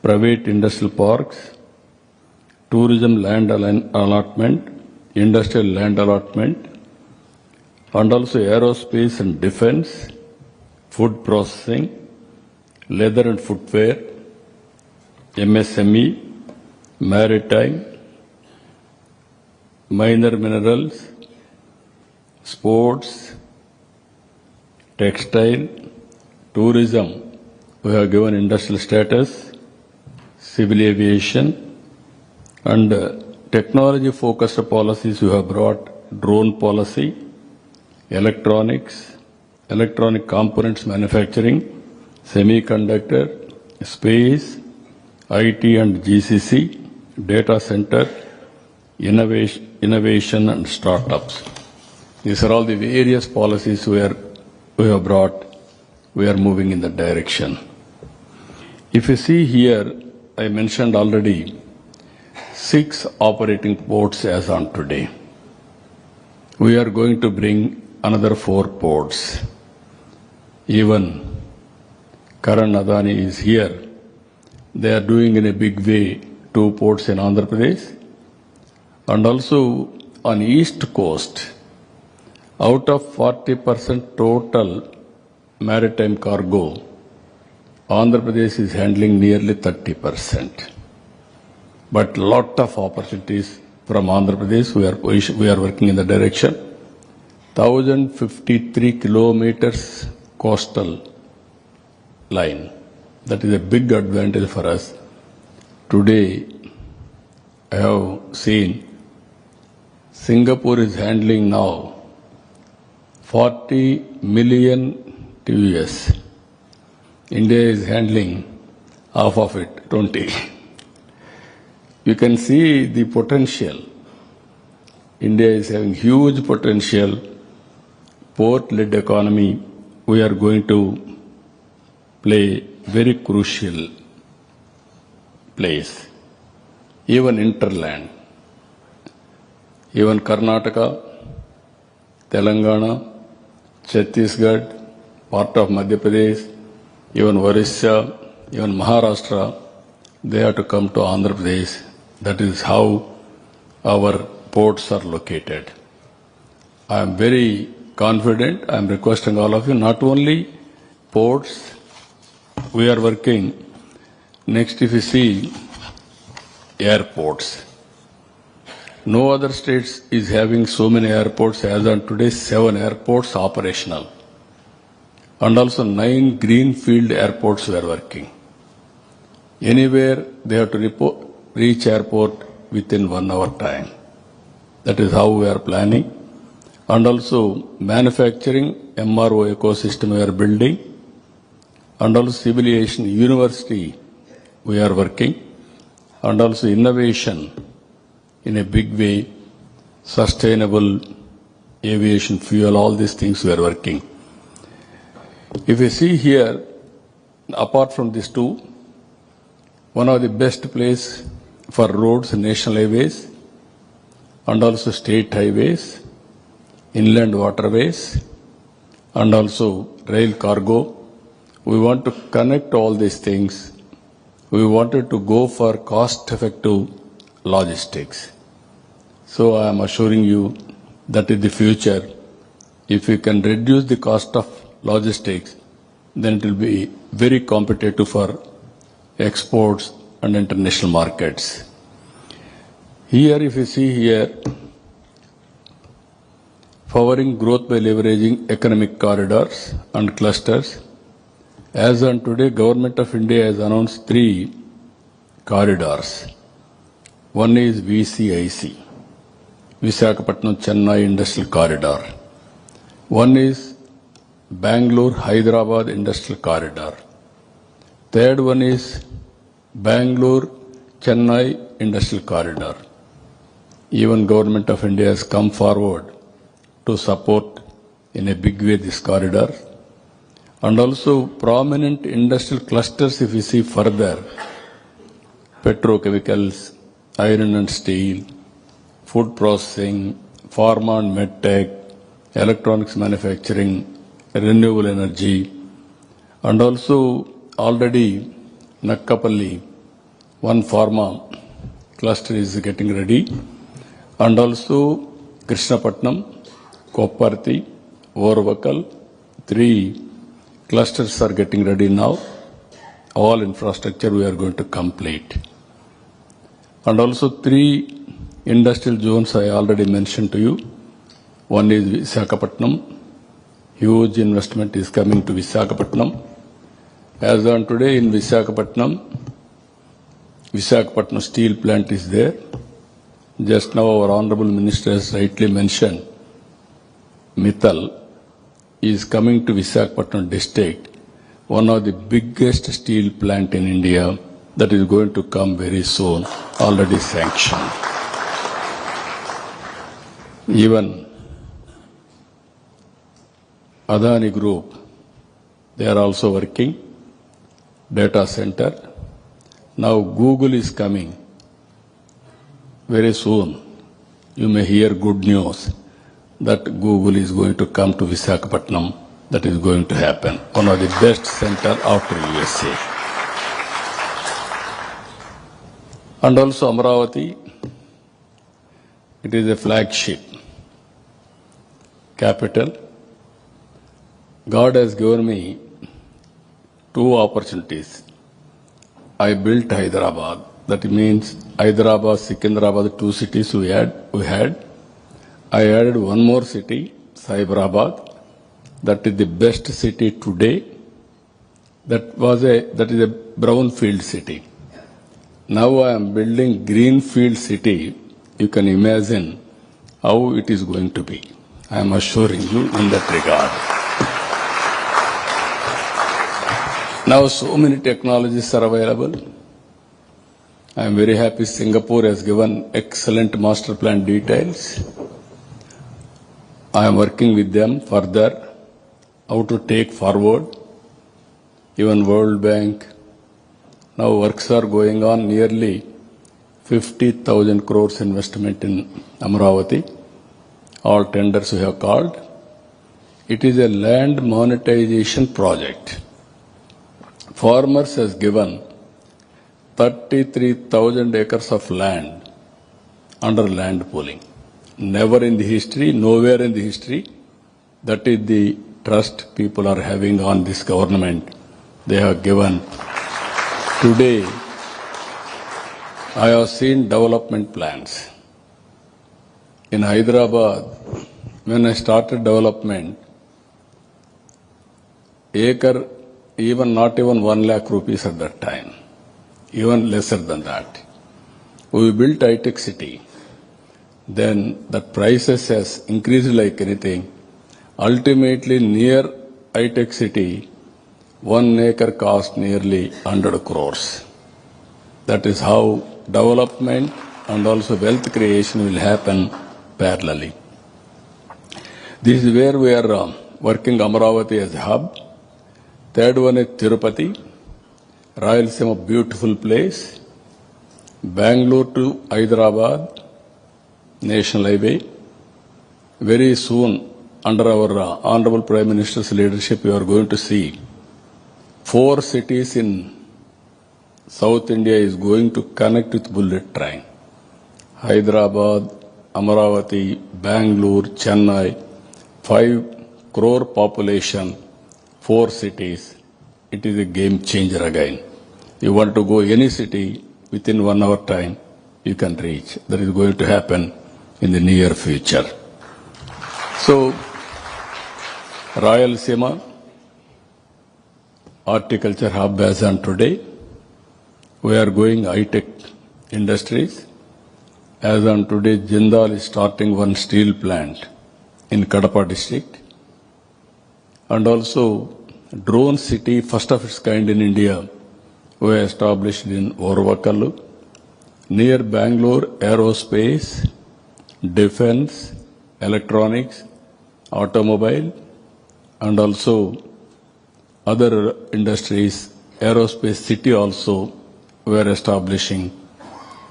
private industrial parks, tourism land allotment, industrial land allotment, and also aerospace and defense, food processing, leather and footwear, MSME, maritime, minor minerals, sports, textile, tourism. We have given industrial status, civil aviation, and technology-focused policies we have brought drone policy, electronics, electronic components manufacturing, semiconductor, space, IT and GCC, data center, innovation and startups. These are all the various policies we have brought. We are moving in that direction. If you see here, I mentioned already 6 operating ports as on today. We are going to bring another 4 ports. Even Karan Adani is here. They are doing in a big way 2 ports in Andhra Pradesh. And also on East Coast, out of 40% total maritime cargo, Andhra Pradesh is handling nearly 30%. But lot of opportunities from Andhra Pradesh. We are working in the direction. 1,053 kilometers coastal line. That is a big advantage for us. Today, I have seen Singapore is handling now 40 million TUS. India is handling half of it, 20. You can see the potential. India is having huge potential, port-led economy. We are going to play very crucial place, even interland, even Karnataka, Telangana, Chhattisgarh, part of Madhya Pradesh, even Orissa, even Maharashtra, they have to come to Andhra Pradesh. That is how our ports are located. I am very confident. I am requesting all of you, not only ports, we are working. Next, if you see airports, no other states is having so many airports. As on today, 7 airports operational. And also 9 greenfield airports we are working. Anywhere they have to reach airport within 1 hour time. That is how we are planning. And also manufacturing, MRO ecosystem we are building. And also civil aviation university we are working. And also innovation in a big way, sustainable aviation fuel, all these things we are working. If you see here, apart from these two, one of the best place for roads, national highways, and also state highways, inland waterways, and also rail cargo. We want to connect all these things. We wanted to go for cost-effective logistics. So I am assuring you that in the future, if we can reduce the cost of logistics, then it will be very competitive for exports and international markets. Here, if you see here, powering growth by leveraging economic corridors and clusters. As on today, Government of India has announced 3 corridors. One is VCIC, Visakhapatnam Chennai Industrial Corridor. One is Bangalore Hyderabad Industrial Corridor. Third one is Bangalore Chennai Industrial Corridor. Even Government of India has come forward to support in a big way this corridor. And also prominent industrial clusters, if you see further, petrochemicals, iron and steel, food processing, pharma and medtech, electronics manufacturing, renewable energy, and also already Nakkapalli, one pharma cluster is getting ready, and also Krishnapatnam, Kopparthi, Orvakal, 3 clusters are getting ready now. All infrastructure we are going to complete. And also 3 industrial zones I already mentioned to you. One is Visakhapatnam. Huge investment is coming to Visakhapatnam. As on today in Visakhapatnam steel plant is there. Just now our Honorable Minister has rightly mentioned, Mittal is coming to Visakhapatnam district, one of the biggest steel plant in India that is going to come very soon, already sanctioned. Even Adani Group, they are also working, data center. Now Google is coming very soon. You may hear good news that Google is going to come to Visakhapatnam. That is going to happen. One of the best center after USA. And also Amravati, it is a flagship capital. God has given me 2 opportunities. I built Hyderabad. That means Hyderabad, Secunderabad, 2 cities we had. I added one more city, Hyderabad. That is the best city today. That is a brownfield city. Now I am building greenfield city. You can imagine how it is going to be. I am assuring you in that regard. Now so many technologies are available. I am very happy Singapore has given excellent master plan details. I am working with them further how to take forward. Even World Bank. Now works are going on nearly 50,000 crores investment in Amravati. All tenders we have called. It is a land monetization project. Farmers has given 33,000 acres of land under land pooling. Never in the history, nowhere in the history. That is the trust people are having on this government. They have given. Today, I have seen development plans. In Hyderabad, when I started development, acre, not even 1 lakh rupees at that time, even lesser than that. We built high-tech city. Then the prices has increased like anything. Ultimately, near high-tech city, 1 acre cost nearly 100 crores. That is how development and also wealth creation will happen parallelly. This is where we are working Amravati as a hub. Third one is Tirupati, Rayalaseema, beautiful place. Bangalore to Hyderabad, National Highway. Very soon, under our Honorable Prime Minister's leadership, we are going to see 4 cities in South India is going to connect with bullet train. Hyderabad, Amravati, Bangalore, Chennai, 5 crore population, 4 cities. It is a game changer again. You want to go any city within 1 hour time, you can reach. That is going to happen in the near future. So, Rayalaseema, horticulture hub as on today. We are going high-tech industries. As on today, Jindal is starting one steel plant in Kadapa district. And also, drone city, first of its kind in India, we established in Orvakallu. Near Bangalore, aerospace, defense, electronics, automobile, and also other industries, aerospace city also we are establishing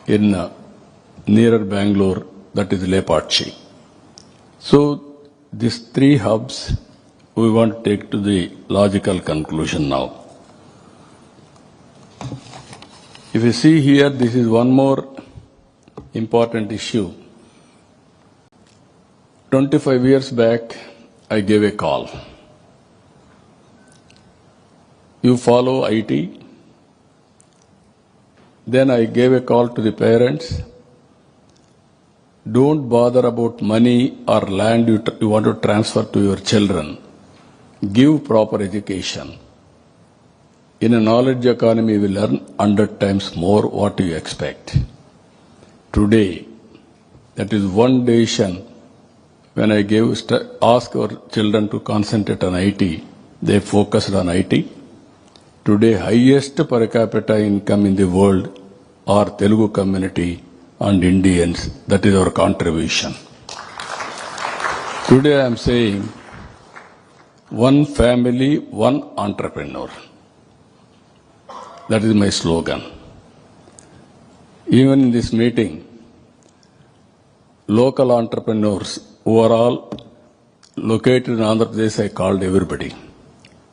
in nearer Bangalore, that is Lepatchi. So these 3 hubs we want to take to the logical conclusion now. If you see here, this is one more important issue. 25 years back, I gave a call. You follow IT. Then I gave a call to the parents. Don't bother about money or land you want to transfer to your children. Give proper education. In a knowledge economy, we learn 100 times more what you expect. Today, that is one decision. When I ask our children to concentrate on IT, they focused on IT. Today, highest per capita income in the world are Telugu community and Indians. That is our contribution. Today I am saying, one family, one entrepreneur. That is my slogan. Even in this meeting, local entrepreneurs who are all located in Andhra Pradesh, I called everybody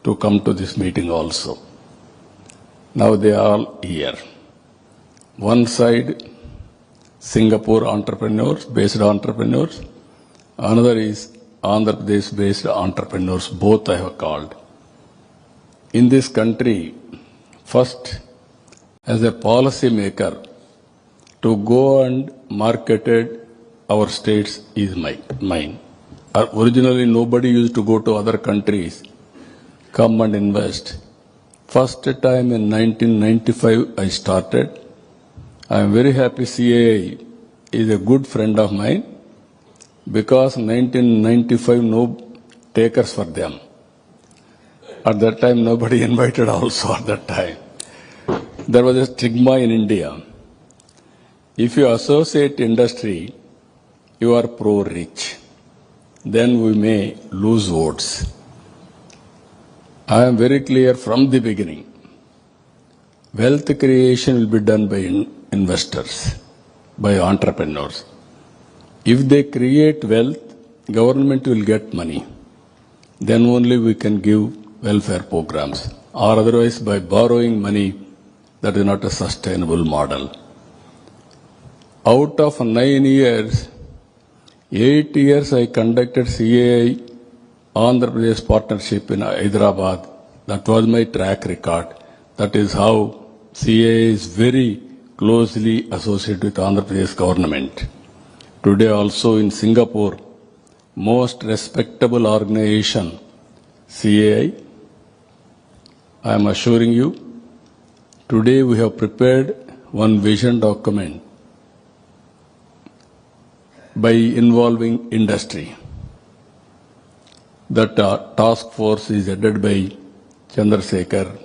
to come to this meeting also. Now they are all here. One side, Singapore entrepreneurs, based entrepreneurs. Another is Andhra Pradesh based entrepreneurs. Both I have called. In this country, first, as a policy maker, to go and market our states is mine. Originally, nobody used to go to other countries, come and invest. First time in 1995, I started. I am very happy CAI is a good friend of mine because 1995, no takers for them. At that time, nobody invited also at that time. There was a stigma in India. If you associate industry, you are pro-rich. Then we may lose votes. I am very clear from the beginning. Wealth creation will be done by investors, by entrepreneurs. If they create wealth, government will get money. Then only we can give welfare programs. Or otherwise by borrowing money, that is not a sustainable model. Out of 9 years, 8 years I conducted CAI Andhra Pradesh partnership in Hyderabad. That was my track record. That is how CAI is very closely associated with Andhra Pradesh government. Today also in Singapore, most respectable organization, CAI, I am assuring you, today we have prepared one vision document by involving industry. That task force is headed by Chandrasekhar,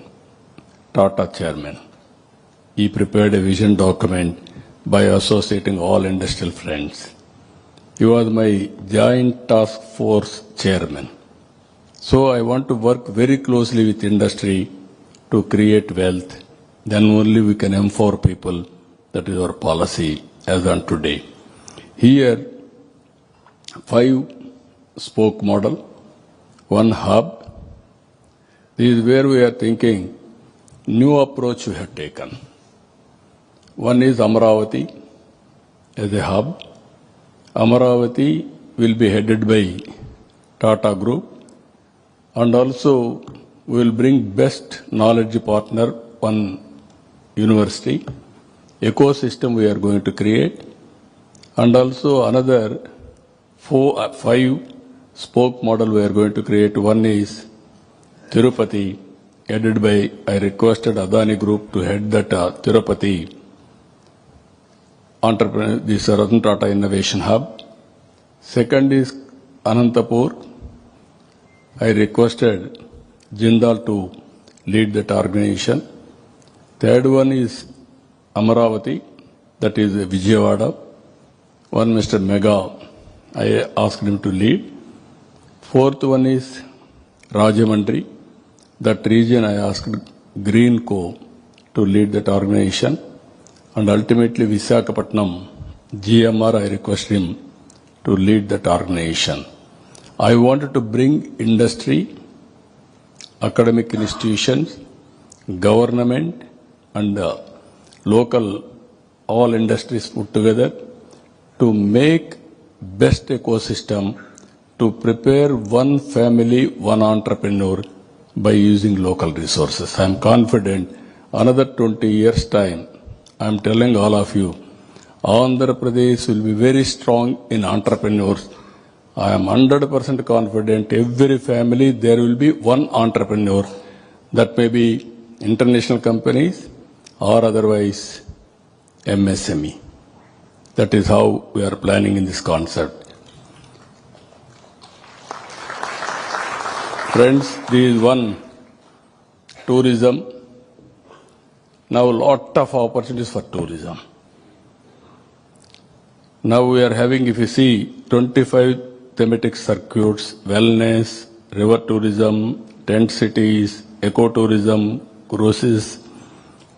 Tata chairman. He prepared a vision document by associating all industrial friends. He was my joint task force chairman. So I want to work very closely with industry to create wealth. Then only we can empower people. That is our policy as on today. Here, 5 spoke model, 1 hub. This is where we are thinking new approach we have taken. One is Amaravati as a hub. Amaravati will be headed by Tata Group, and also we will bring best knowledge partner, one university, ecosystem we are going to create, and also another 5 spoke model we are going to create. One is Tirupati, headed by, I requested Adani Group to head that Tirupati entrepreneur, this Ratan Tata Innovation Hub. Second is Anantapur. I requested Jindal to lead that organization. Third one is Amaravati, that is Vijayawada. One Mr. Mega, I asked him to lead. Fourth one is Rajamandri. That region I asked Green Co to lead that organization. And ultimately Visakhapatnam, GMR, I request him to lead that organization. I wanted to bring industry, academic institutions, government, and local, all industries put together to make best ecosystem to prepare one family, one entrepreneur by using local resources. I am confident another 20 years' time, I am telling all of you, Andhra Pradesh will be very strong in entrepreneurs. I am 100% confident every family there will be one entrepreneur. That may be international companies or otherwise MSME. That is how we are planning in this concept. Friends, this is one, tourism. Now a lot of opportunities for tourism. Now we are having, if you see, 25 thematic circuits, wellness, river tourism, tent cities, ecotourism, cruises,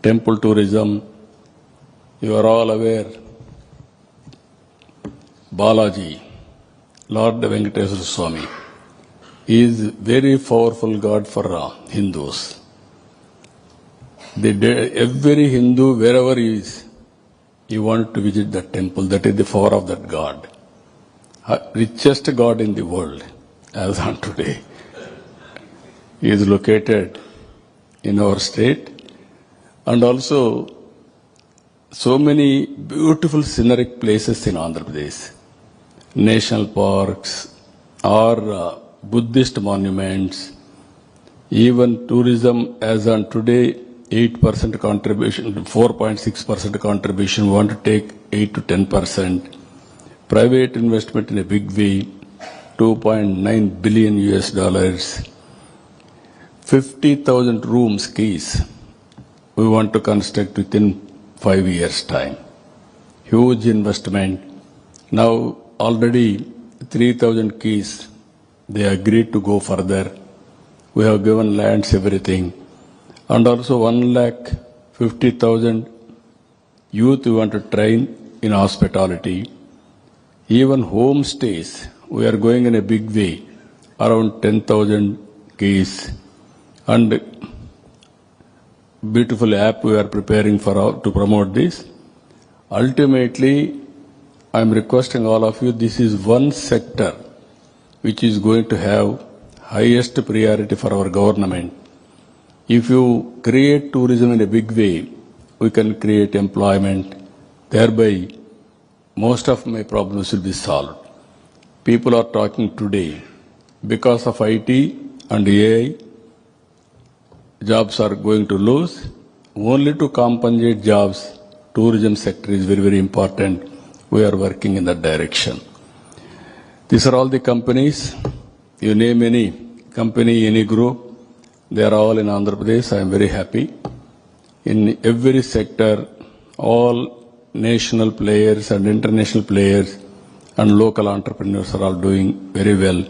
temple tourism. You are all aware, Balaji, Lord Venkateswara Swami, is very powerful God for Hindus. Every Hindu, wherever he is, he wants to visit that temple. That is the power of that God. Richest God in the world, as on today. He is located in our state, and also so many beautiful scenic places in Andhra Pradesh. National parks, or Buddhist monuments, even tourism as on today, 8% contribution, 4.6% contribution, we want to take 8 to 10%. Private investment in a big way, 2.9 billion US dollars. 50,000 rooms, keys, we want to construct within 5 years' time. Huge investment. Now already 3,000 keys, they agreed to go further. We have given lands, everything. And also 1,50,000 youth we want to train in hospitality. Even homestays, we are going in a big way, around 10,000 keys. And beautiful app we are preparing to promote this. Ultimately, I am requesting all of you, this is one sector which is going to have highest priority for our government. If you create tourism in a big way, we can create employment. Thereby, most of my problems will be solved. People are talking today, because of IT and AI, jobs are going to lose. Only to compensate jobs, tourism sector is very, very important. We are working in that direction. These are all the companies. You name any company, any group, they are all in Andhra Pradesh. I am very happy. In every sector, all national players and international players and local entrepreneurs are all doing very well.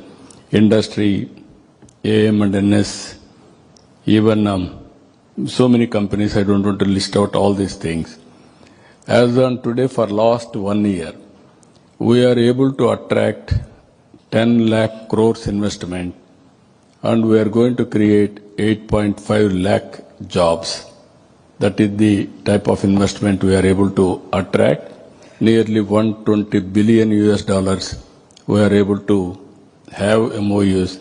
Industry, AM and NS, even so many companies, I don't want to list out all these things. As on today, for last 1 year, we are able to attract 10 lakh crores investment, and we are going to create 8.5 lakh jobs. That is the type of investment we are able to attract. Nearly 120 billion US dollars we are able to have MOUs.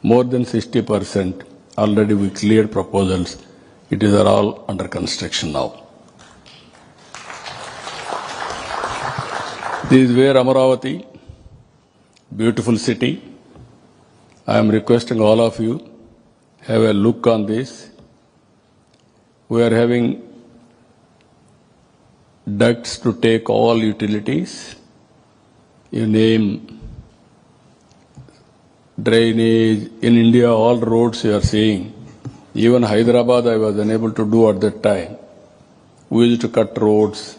More than 60% already we cleared proposals. It is all under construction now. This is where Amaravati, beautiful city. I am requesting all of you, have a look on this. We are having ducts to take all utilities. You name drainage. In India, all roads you are seeing. Even Hyderabad, I was unable to do at that time. We used to cut roads.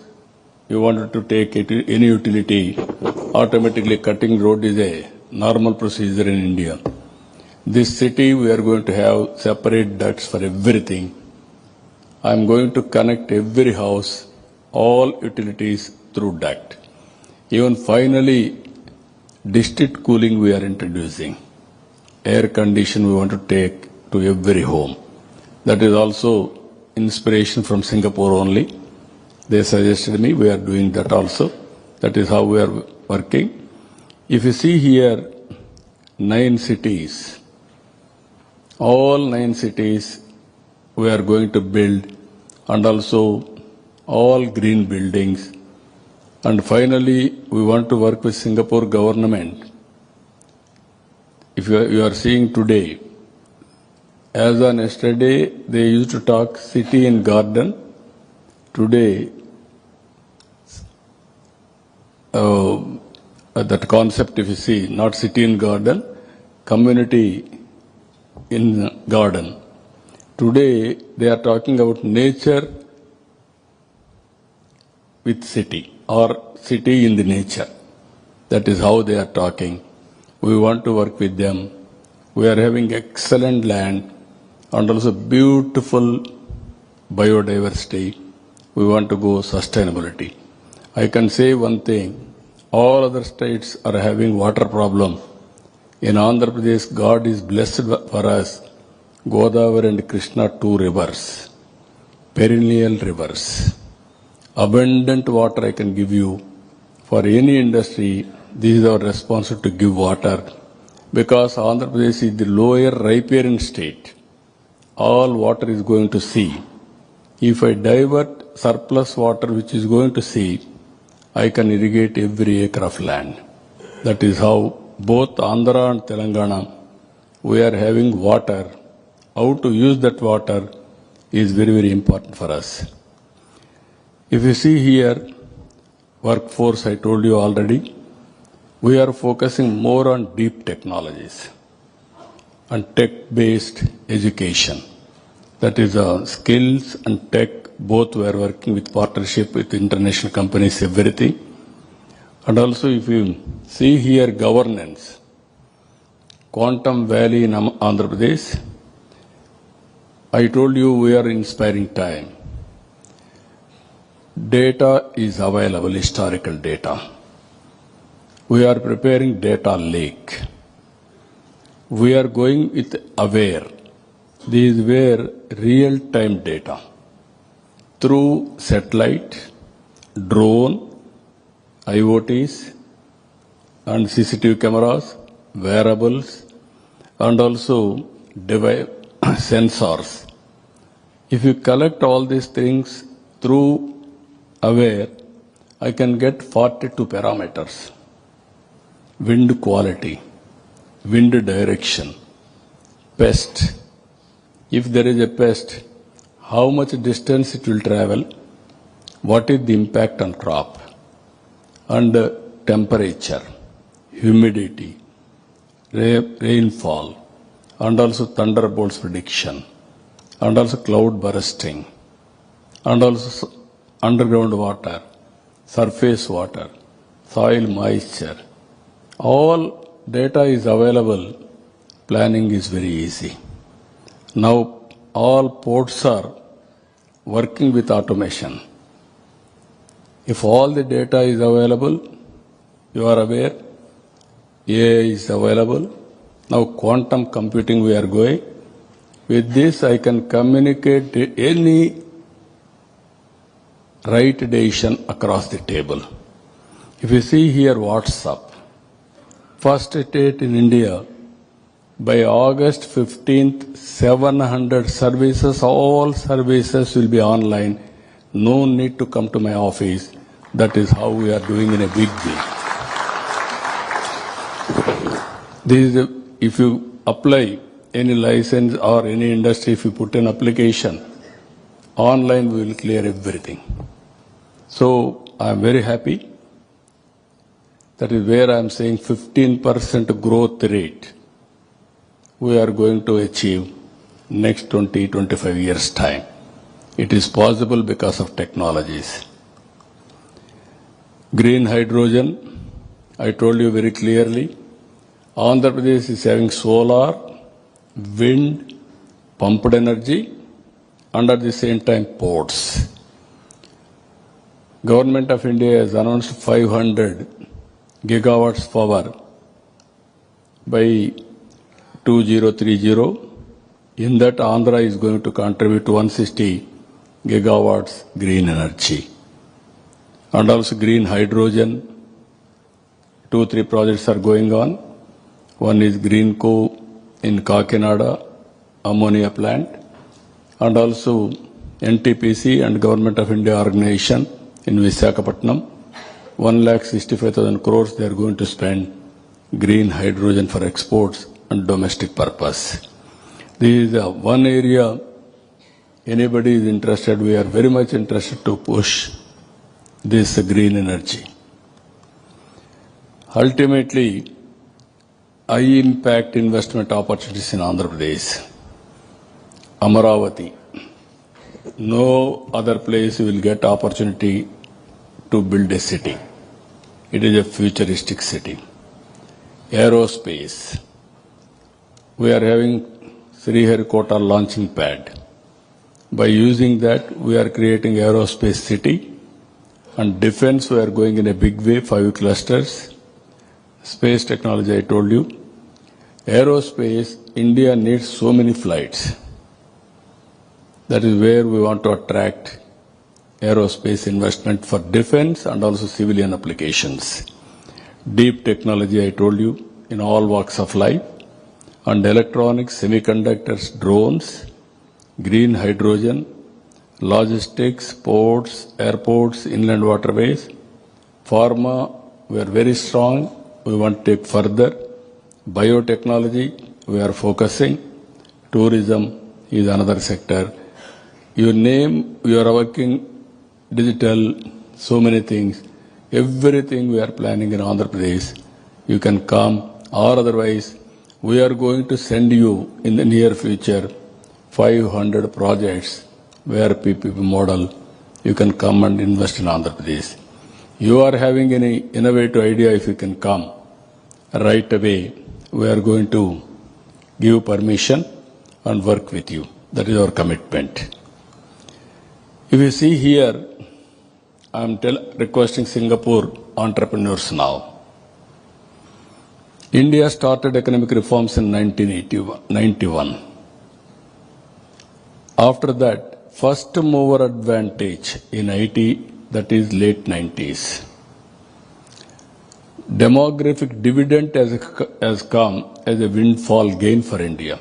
You wanted to take any utility, automatically cutting road is a normal procedure in India. This city, we are going to have separate ducts for everything. I am going to connect every house, all utilities through duct. Even finally, district cooling we are introducing. Air condition we want to take to every home. That is also inspiration from Singapore only. They suggested me, we are doing that also. That is how we are working. If you see here, 9 cities, all 9 cities we are going to build, and also all green buildings. And finally, we want to work with Singapore government. If you are seeing today, as on yesterday, they used to talk city and garden. Today, that concept, if you see, not city in garden, community in garden. Today, they are talking about nature with city, or city in the nature. That is how they are talking. We want to work with them. We are having excellent land and also beautiful biodiversity. We want to go sustainability. I can say one thing, all other states are having water problem. In Andhra Pradesh, God is blessed for us. Godavari and Krishna, 2 rivers, perennial rivers. Abundant water I can give you. For any industry, this is our responsibility to give water, because Andhra Pradesh is the lower riparian state. All water is going to sea. If I divert surplus water which is going to sea, I can irrigate every acre of land. That is how both Andhra and Telangana, we are having water. How to use that water is very, very important for us. If you see here, workforce, I told you already, we are focusing more on deep technologies and tech-based education. That is skills and tech, both we are working with partnership with international companies, everything. And also if you see here governance, Quantum Valley in Andhra Pradesh, I told you we are inspiring time. Data is available, historical data. We are preparing data lake. We are going with Aware. These were real-time data through satellite, drone, IoTs, and CCTV cameras, wearables, and also sensors. If you collect all these things through Aware, I can get 42 parameters. Wind quality, wind direction, pest. If there is a pest, how much distance it will travel, what is the impact on crop, and temperature, humidity, rainfall, and also thunderbolts prediction, and also cloud bursting, and also underground water, surface water, soil moisture. All data is available. Planning is very easy. Now all ports are working with automation. If all the data is available, you are aware, AI is available. Now quantum computing we are going. With this I can communicate any right decision across the table. If you see here WhatsApp, first state in India, by August 15th, 700 services, all services will be online. No need to come to my office. That is how we are doing in a big way. If you apply any license or any industry, if you put an application, online we will clear everything. So I am very happy. That is where I am saying 15% growth rate we are going to achieve next 20-25 years time. It is possible because of technologies. Green hydrogen, I told you very clearly, Andhra Pradesh is having solar, wind, pumped energy, and at the same time ports. Government of India has announced 500 gigawatts power by 2030. In that, Andhra is going to contribute 160 gigawatts green energy. And also green hydrogen, 2-3 projects are going on. One is Greenco in Kakinada, ammonia plant, and also NTPC and Government of India organization in Visakhapatnam. 1,65,000 crores they are going to spend green hydrogen for exports and domestic purpose. This is one area anybody is interested, we are very much interested to push this green energy. Ultimately, high impact investment opportunities in Andhra Pradesh. Amaravati. No other place you will get opportunity to build a city. It is a futuristic city. Aerospace. We are having Sriharikota launching pad. By using that, we are creating aerospace city. And defense, we are going in a big way, 5 clusters. Space technology, I told you. Aerospace, India needs so many flights. That is where we want to attract aerospace investment for defense and also civilian applications. Deep technology, I told you, in all walks of life. And electronics, semiconductors, drones, green hydrogen, logistics, ports, airports, inland waterways. Pharma, we are very strong. We want to take further. Biotechnology, we are focusing. Tourism is another sector. You name, you are working digital, so many things. Everything we are planning in Andhra Pradesh. You can come, or otherwise, we are going to send you in the near future 500 projects where PPP model, you can come and invest in Andhra Pradesh. You are having any innovative idea, if you can come right away, we are going to give permission and work with you. That is our commitment. If you see here, I am requesting Singapore entrepreneurs now. India started economic reforms in 1991. After that, first mover advantage in IT, that is late 90s. Demographic dividend has come as a windfall gain for India.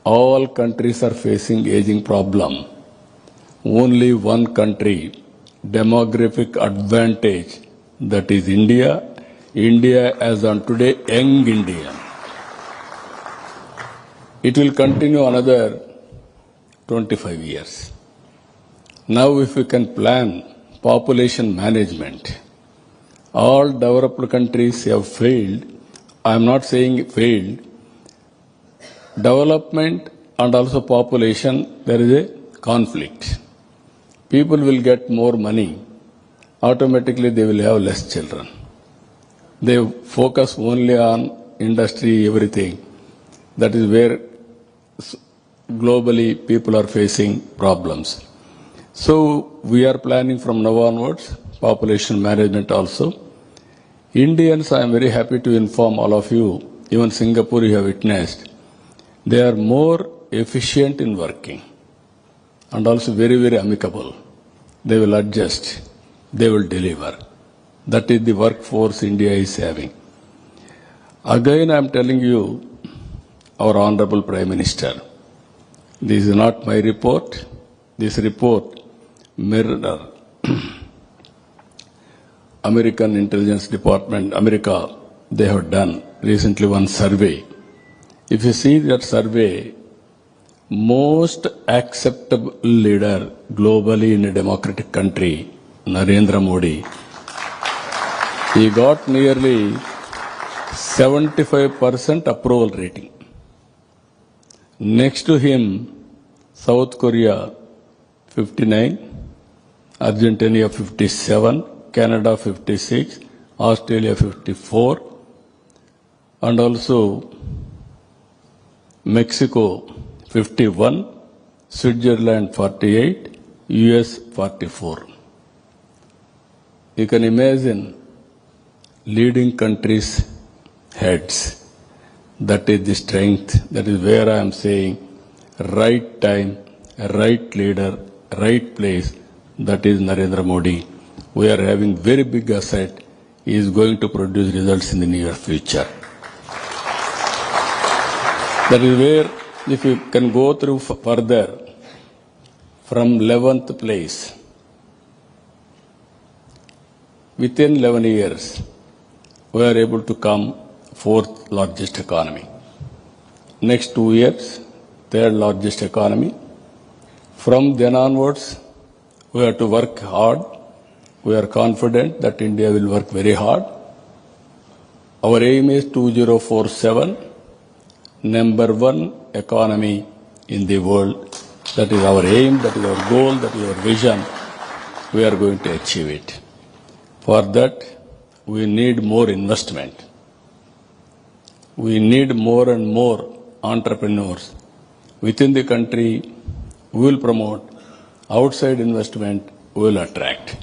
All countries are facing aging problem. Only one country, demographic advantage, that is India. India as on today, young India. It will continue another 25 years. Now if we can plan population management, all developed countries have failed. I am not saying failed. Development and also population, there is a conflict. People will get more money. Automatically they will have less children. They focus only on industry, everything. That is where globally people are facing problems. So we are planning from now onwards, population management also. Indians, I am very happy to inform all of you, even Singapore you have witnessed, they are more efficient in working and also very, very amicable. They will adjust, they will deliver. That is the workforce India is having. Again, I am telling you, our Honorable Prime Minister, this is not my report. This report mirror American Intelligence Department, America, they have done recently one survey. If you see that survey, most acceptable leader globally in a democratic country, Narendra Modi, he got nearly 75% approval rating. Next to him, South Korea 59, Argentina 57, Canada 56, Australia 54, and also Mexico 51, Switzerland 48, US 44. You can imagine leading countries' heads. That is the strength. That is where I am saying right time, right leader, right place. That is Narendra Modi. We are having very big asset. He is going to produce results in the near future. That is where, if you can go through further, from 11th place, within 11 years, we are able to come 4th largest economy. Next 2 years, 3rd largest economy. From then onwards, we have to work hard. We are confident that India will work very hard. Our aim is 2047, #1 economy in the world. That is our aim, that is our goal, that is our vision. We are going to achieve it. For that, we need more investment. We need more and more entrepreneurs. Within the country, we will promote. Outside investment, we will attract.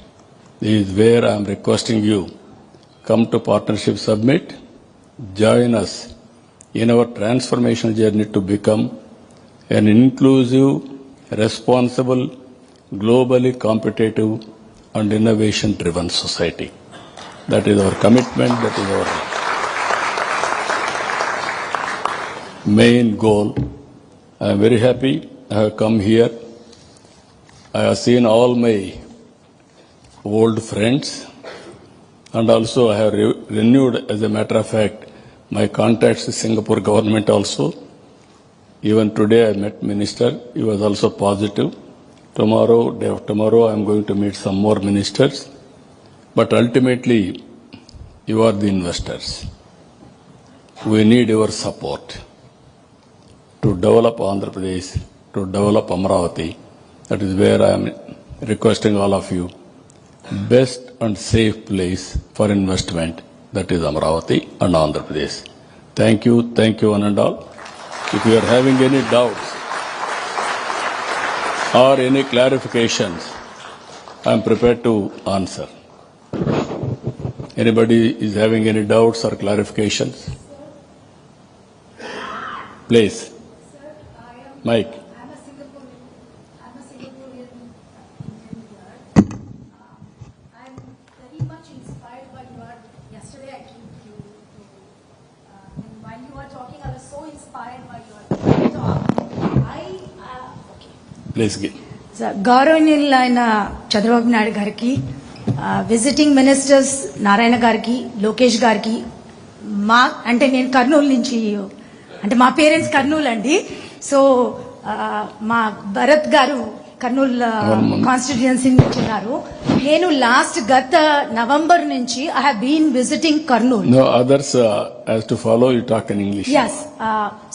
This is where I am requesting you, come to Partnership Summit, join us in our transformation journey to become an inclusive, responsible, globally competitive, and innovation-driven society. That is our commitment, that is our main goal. I am very happy I have come here. I have seen all my old friends, and also I have renewed, as a matter of fact, My contacts with Singapore government also. Even today I met minister. He was also positive. Tomorrow, day after tomorrow, I am going to meet some more ministers. But ultimately, you are the investors. We need your support to develop Andhra Pradesh, to develop Amaravati. That is where I am requesting all of you. Best and safe place for investment, that is Amaravati and Andhra Pradesh. Thank you one and all. If you are having any doubts or any clarifications, I am prepared to answer. Anybody is having any doubts or clarifications? Please. Mike. I'm a Singaporean Indian here. I'm very much inspired by yesterday I came to and while you were talking, I was so inspired by your talk. Please give. గౌరవనీయులైన చంద్రబాబు నాయుడు గారికి, visiting ministers Narayana గారికి, లోకేష్ గారికి, మా అంటే నేను కర్నూలు నుంచి, అంటే మా పేరెంట్స్ కర్నూలు అండి. సో మా భరత్ గారు కర్నూలు కాన్స్టిట్యుయెన్సీ నుంచి ఉన్నారు. నేను గత నవంబర్ నుంచి I have been visiting Kurnool. No, others has to follow, you talk in English. Yes.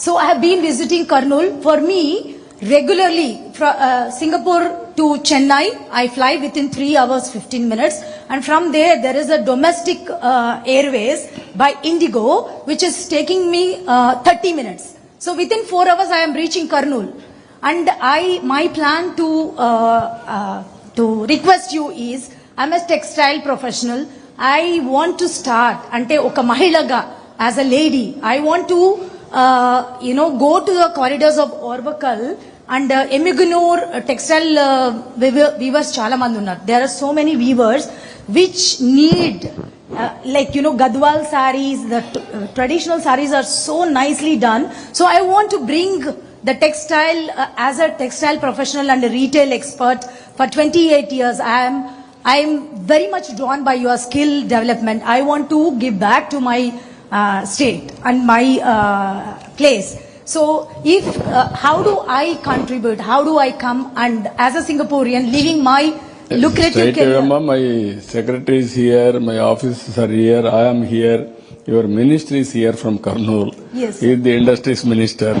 So I have been visiting Kurnool. For me, regularly from Singapore to Chennai, I fly within 3 hours 15 minutes, and from there is a domestic airways by Indigo, which is taking me 30 minutes. So within 4 hours I am reaching Kurnool, and my plan to request you is, I'm a textile professional. I want to start ante oka mahilaga, as a lady, I want to go to the corridors of Orbakal and Emigunur textile weavers chala mandi unnaru. There are so many weavers which need Gadwal sarees, the traditional sarees are so nicely done. So I want to bring the textile as a textile professional and a retail expert for 28 years. I am very much drawn by your skill development. I want to give back to my state and my place. So if how do I contribute? How do I come and as a Singaporean leaving my lucrative career? My secretary is here, my officers are here, I am here, your minister is here from Kurnool. Yes. He is the industries minister.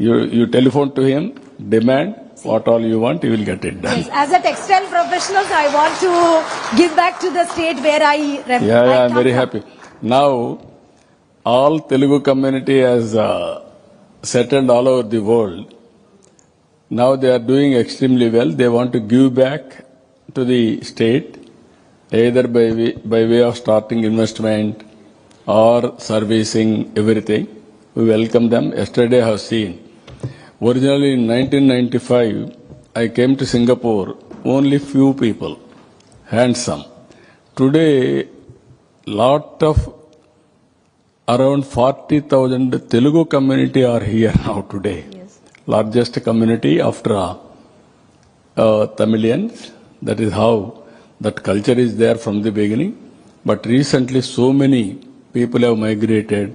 You telephone to him, demand what all you want, you will get it done. Yes. As a textile professional, I want to give back to the state where I Yeah, I am very happy. Now, all Telugu community has settled all over the world. Now they are doing extremely well. They want to give back to the state, either by way of starting investment or servicing everything. We welcome them. Yesterday I have seen. Originally in 1995, I came to Singapore, only few people, handsome. Today, lot of around 40,000 Telugu community are here now today. Yes. Largest community after Tamilians. That is how that culture is there from the beginning. But recently so many people have migrated,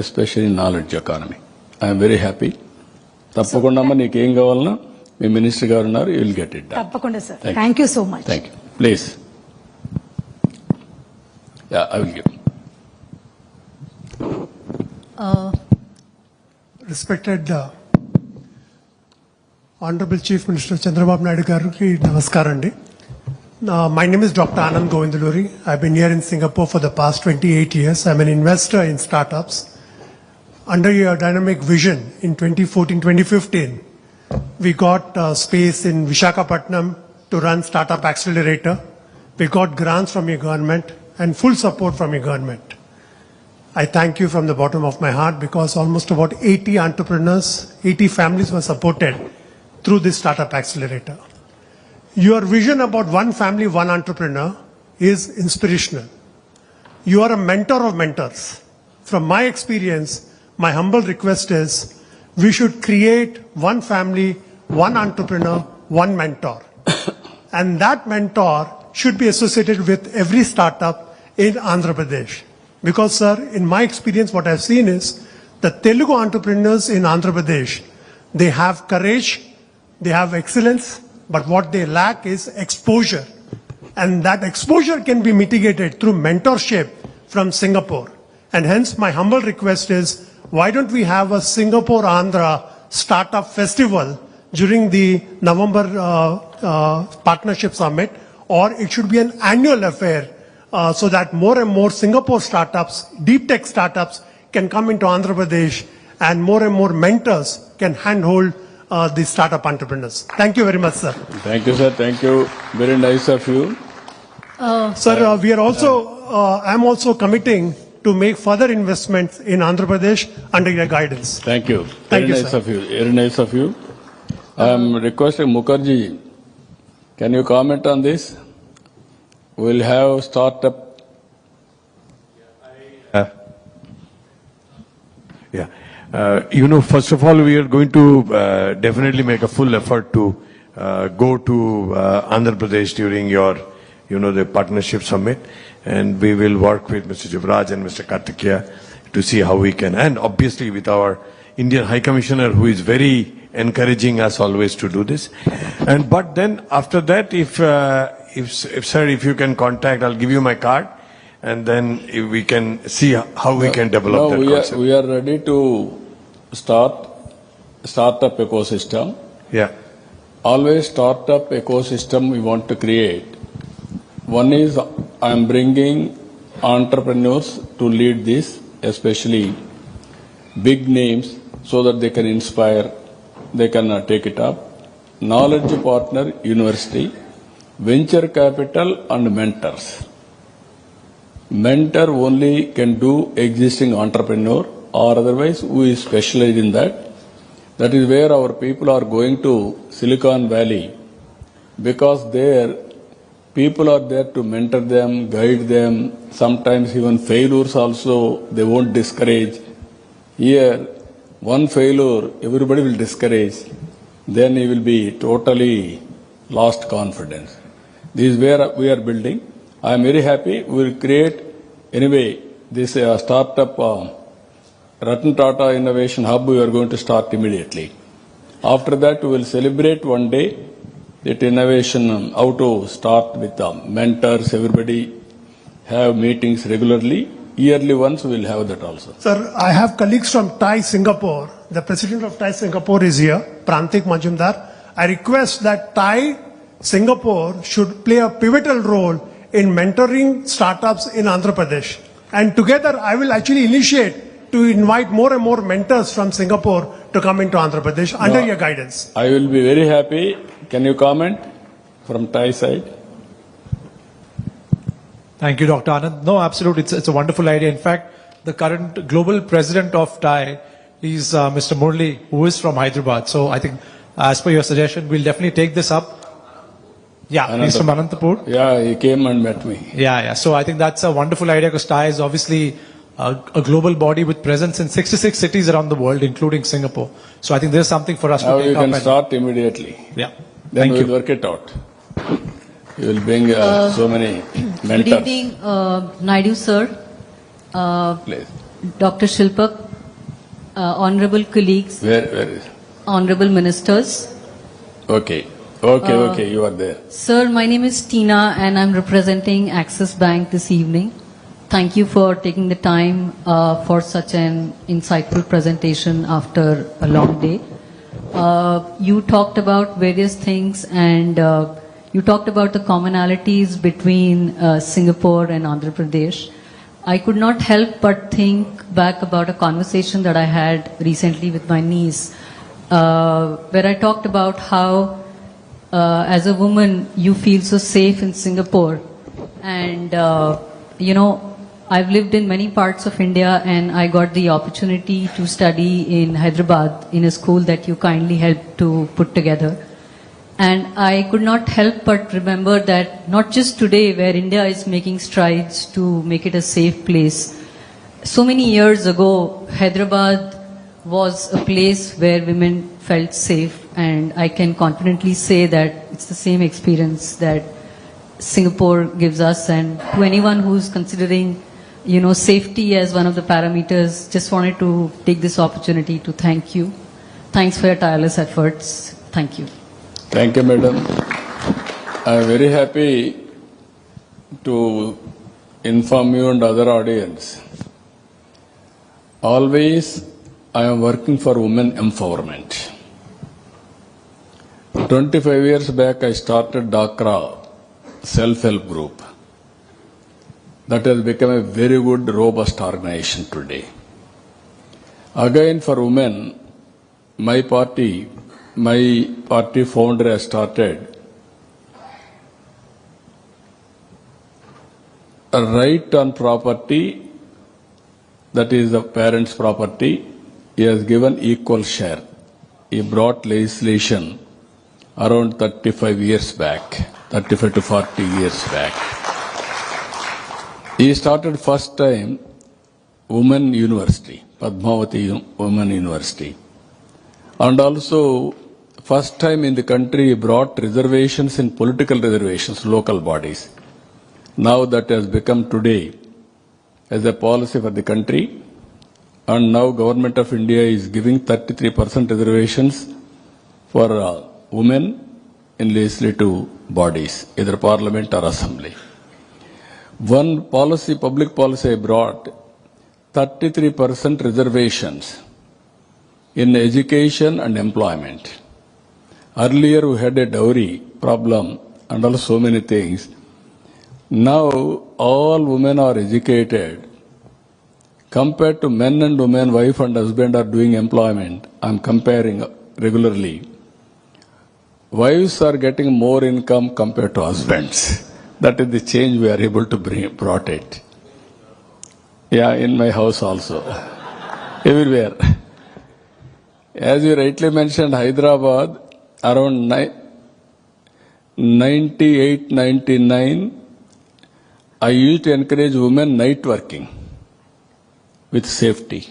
especially in knowledge economy. I am very happy. తప్పకుండా నీకు ఏం కావాలన్నా మీ minister గారు ఉన్నారు, you will get it done. తప్పకుండా sir. Thank you so much. Thank you. Please. Yeah, I will give. Respected Honorable Chief Minister Chandrababu Naidu Gariki, Namaskar. My name is Dr. Anand Govindaluri. I've been here in Singapore for the past 28 years. I'm an investor in startups. Under your dynamic vision in 2014-2015, we got space in Visakhapatnam to run Startup Accelerator. We got grants from your government and full support from your government. I thank you from the bottom of my heart because almost about 80 entrepreneurs, 80 families were supported through this Startup Accelerator. Your vision about one family, one entrepreneur is inspirational. You are a mentor of mentors. From my experience, my humble request is we should create one family, one entrepreneur, one mentor. And that mentor should be associated with every startup in Andhra Pradesh. Because, sir, in my experience, what I've seen is the Telugu entrepreneurs in Andhra Pradesh, they have courage, they have excellence, but what they lack is exposure. And that exposure can be mitigated through mentorship from Singapore. And hence, my humble request is, why don't we have a Singapore Andhra Startup Festival during the November Partnership Summit, or it should be an annual affair so that more and more Singapore startups, deep tech startups can come into Andhra Pradesh and more mentors can handhold the startup entrepreneurs. Thank you very much, sir. Thank you, sir. Thank you. Very nice of you. Sir, we are also, I'm also committing to make further investments in Andhra Pradesh under your guidance. Thank you. Thank Very you, nice sir. of you. Very nice of you. I am requesting Mukherjee, can you comment on this? We'll have startup. First of all, we are going to definitely make a full effort to go to Andhra Pradesh during your, the partnership summit, and we will work with Mr. Jivraj and Mr. Kartikeya to see how we can, and obviously with our Indian High Commissioner, who is very encouraging us always to do this. And but then after that, if sir, if you can contact, I'll give you my card, and then if we can see how we can develop that concept. We are ready to start startup ecosystem. Yeah. Always startup ecosystem we want to create. One is I am bringing entrepreneurs to lead this, especially big names, so that they can inspire, they can take it up. Knowledge partner, university, venture capital and mentors. Mentor only can do existing entrepreneur, or otherwise we specialize in that. That is where our people are going to Silicon Valley, because there people are there to mentor them, guide them. Sometimes even failures also they won't discourage. Here, one failure, everybody will discourage. Then he will be totally lost confidence. This is where we are building. I am very happy. We will create, anyway, this startup Ratan Tata Innovation Hub we are going to start immediately. After that, we will celebrate one day that innovation, how to start with mentors, everybody have meetings regularly. Yearly once we will have that also. Sir, I have colleagues from TAI Singapore. The president of TAI Singapore is here, Prantik Majumdar. I request that TAI Singapore should play a pivotal role in mentoring startups in Andhra Pradesh. And together I will actually initiate to invite more and more mentors from Singapore to come into Andhra Pradesh under your guidance. I will be very happy. Can you comment from TAI side? Thank you, Dr. Anand. No, absolutely. It's a wonderful idea. In fact, the current global president of TAI is Mr. Murli, who is from Hyderabad. So I think, as per your suggestion, we'll definitely take this up. Yeah, he's from Anantapur. Yeah, he came and met me. Yeah. So I think that's a wonderful idea, because TAI is obviously a global body with presence in 66 cities around the world, including Singapore. So I think there's something for us to take you up. can start immediately. Yeah. Then Thank we you. will work it out. You will bring so many mentors. Good evening, Naidu sir, Please. Dr. Shilpak, honorable colleagues, Where is? honorable ministers. Okay, you are there. Sir, my name is Tina and I'm representing Axis Bank this evening. Thank you for taking the time for such an insightful presentation after a long day. You talked about various things, and you talked about the commonalities between Singapore and Andhra Pradesh. I could not help but think back about a conversation that I had recently with my niece, where I talked about how, as a woman, you feel so safe in Singapore. And, I've lived in many parts of India, and I got the opportunity to study in Hyderabad in a school that you kindly helped to put together. And I could not help but remember that not just today, where India is making strides to make it a safe place, so many years ago, Hyderabad was a place where women felt safe, and I can confidently say that it's the same experience that Singapore gives us. And to anyone who's considering safety as one of the parameters. Just wanted to take this opportunity to thank you. Thanks for your tireless efforts. Thank you. Thank you, madam. I am very happy to inform you and other audience. Always I am working for women empowerment. 25 years back I started Dakra self-help group. That has become a very good, robust organization today. Again for women, my party founder has started a right on property, that is the parents' property. He has given equal share. He brought legislation around 35 years back, 35 to 40 years back. He started first time Women University, Padmavati Women University. And also first time in the country he brought reservations in political reservations, local bodies. Now that has become today as a policy for the country, and now Government of India is giving 33% reservations for women in legislative bodies, either parliament or assembly. One policy, public policy I brought, 33% reservations in education and employment. Earlier we had a dowry problem and also so many things. Now all women are educated. Compared to men and women, wife and husband are doing employment. I am comparing regularly. Wives are getting more income compared to husbands. That is the change we are able to brought it. Yeah, in my house also. Everywhere. As you rightly mentioned, Hyderabad, around 98, 99, I used to encourage women night working with safety.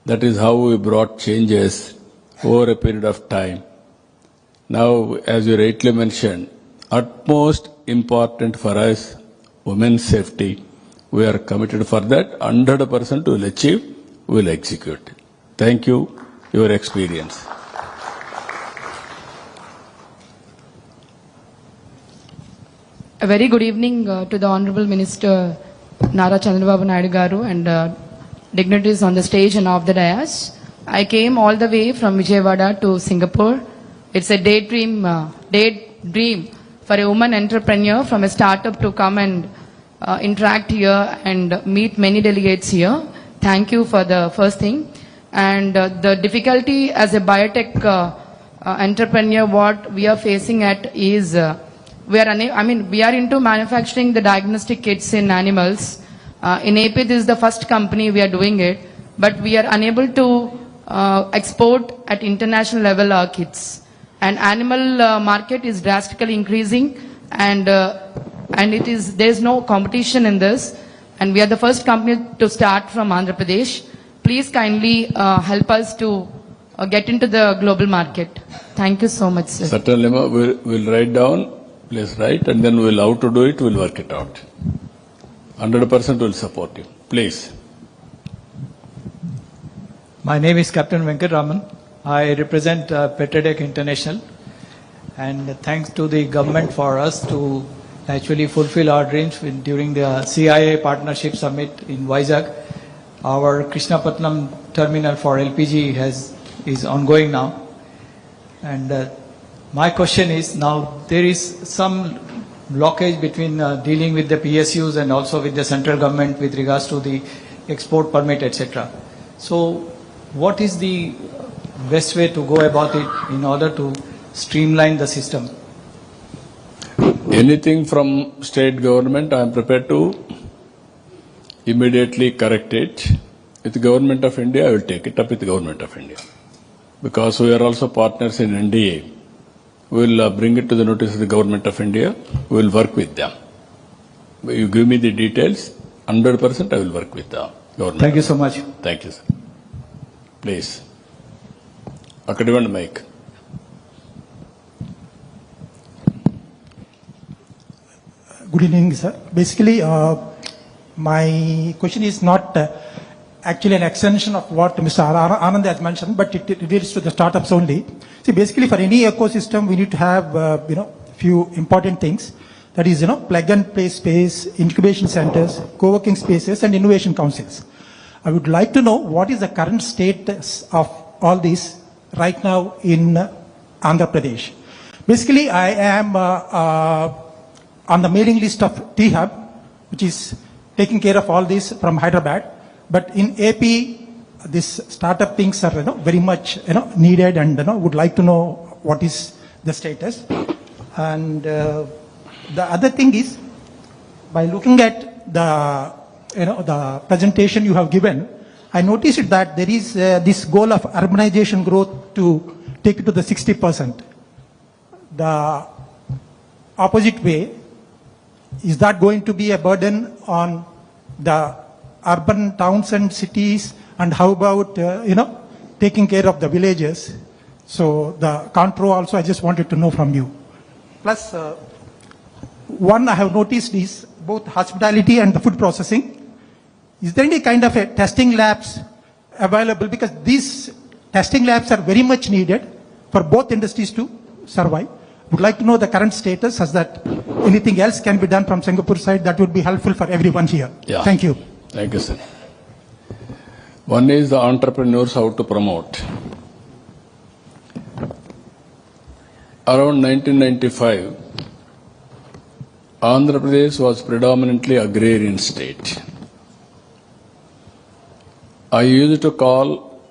That is how we brought changes over a period of time. Now, as you rightly mentioned, utmost important for us, women's safety. We are committed for that. 100% we will achieve, we will execute. Thank you, your experience. A very good evening to the Honorable Minister Nara Chandrababu Naidu Garu and dignitaries on the stage and off the dais. I came all the way from Vijayawada to Singapore. It's a daydream for a woman entrepreneur from a startup to come and interact here and meet many delegates here. Thank you for the first thing. And the difficulty as a biotech entrepreneur, what we are facing at is we are into manufacturing the diagnostic kits in animals. In AP, this is the first company we are doing it, but we are unable to export at international level our kits. And animal market is drastically increasing, and there is no competition in this. And we are the first company to start from Andhra Pradesh. Please kindly help us to get into the global market. Thank you so much, sir. Certainly, we'll write down. Please write, and then we'll how to do it. We'll work it out. 100% will support you. Please. My name is Captain Venkataraman. I represent Petredec International, and thanks to the government for us to actually fulfill our dreams during the CIA Partnership Summit in Vizag. Our Krishnapatnam terminal for LPG is ongoing now, and my question is, now there is some blockage between dealing with the PSUs and also with the central government with regards to the export permit, etc. So what is the best way to go about it in order to streamline the system? Anything from state government, I am prepared to immediately correct it. With the Government of India, I will take it up with the Government of India. Because we are also partners in NDA. We will bring it to the notice of the Government of India. We will work with them. You give me the details, 100% I will work with the government. Thank you so much. Thank you, sir. Please. Akadivan mic. Good evening, sir. Basically, My question is not actually an extension of what Mr. Anand has mentioned, but it relates to the startups only. See, basically for any ecosystem, we need to have, few important things. That is, plug and play space, incubation centers, co-working spaces, and innovation councils. I would like to know what is the current status of all these right now in Andhra Pradesh. Basically, I am on the mailing list of T-Hub, which is taking care of all this from Hyderabad. But in AP, these startup things are very much needed, and would like to know what is the status. And the other thing is, by looking at the presentation you have given, I noticed that there is this goal of urbanization growth to take it to the 60%. The opposite way, is that going to be a burden on the urban towns and cities? And how about, taking care of the villages? So the contour also, I just wanted to know from you. Plus, one I have noticed is both hospitality and the food processing. Is there any kind of a testing labs available? Because these testing labs are very much needed for both industries to survive. Would like to know the current status, as that anything else can be done from Singapore side that would be helpful for everyone here. Yeah. Thank you. Thank you, sir. One is the entrepreneurs, how to promote. Around 1995, Andhra Pradesh was predominantly agrarian state. I used to call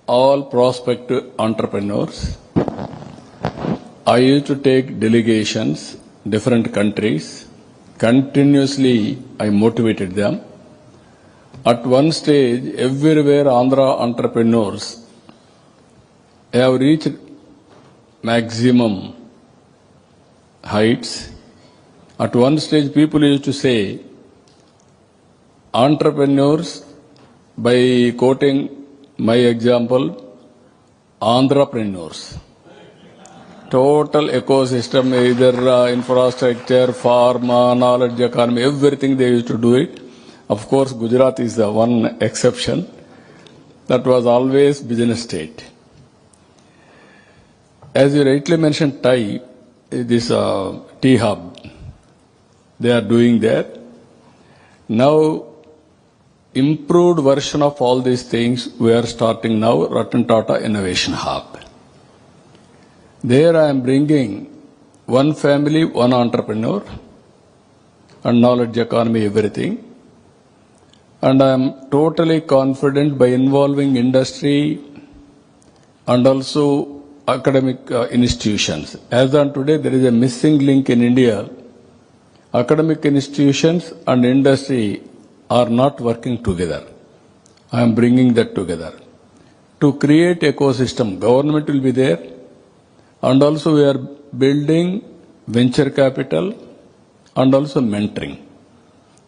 all prospective entrepreneurs. I used to take delegations, different countries. Continuously, I motivated them. At one stage, everywhere Andhra entrepreneurs have reached maximum heights. At one stage, people used to say, entrepreneurs, by quoting my example, Andhrapreneurs. Total ecosystem, either infrastructure, pharma, knowledge economy, everything they used to do it. Of course, Gujarat is the one exception. That was always business state. As you rightly mentioned, Thai, this T-Hub, they are doing that. Now, improved version of all these things, we are starting now, Ratan Tata Innovation Hub. There I am bringing one family, one entrepreneur, and knowledge economy, everything. And I am totally confident by involving industry and also academic institutions. As on today, there is a missing link in India. Academic institutions and industry are not working together. I am bringing that together. To create ecosystem, government will be there, and also we are building venture capital and also mentoring.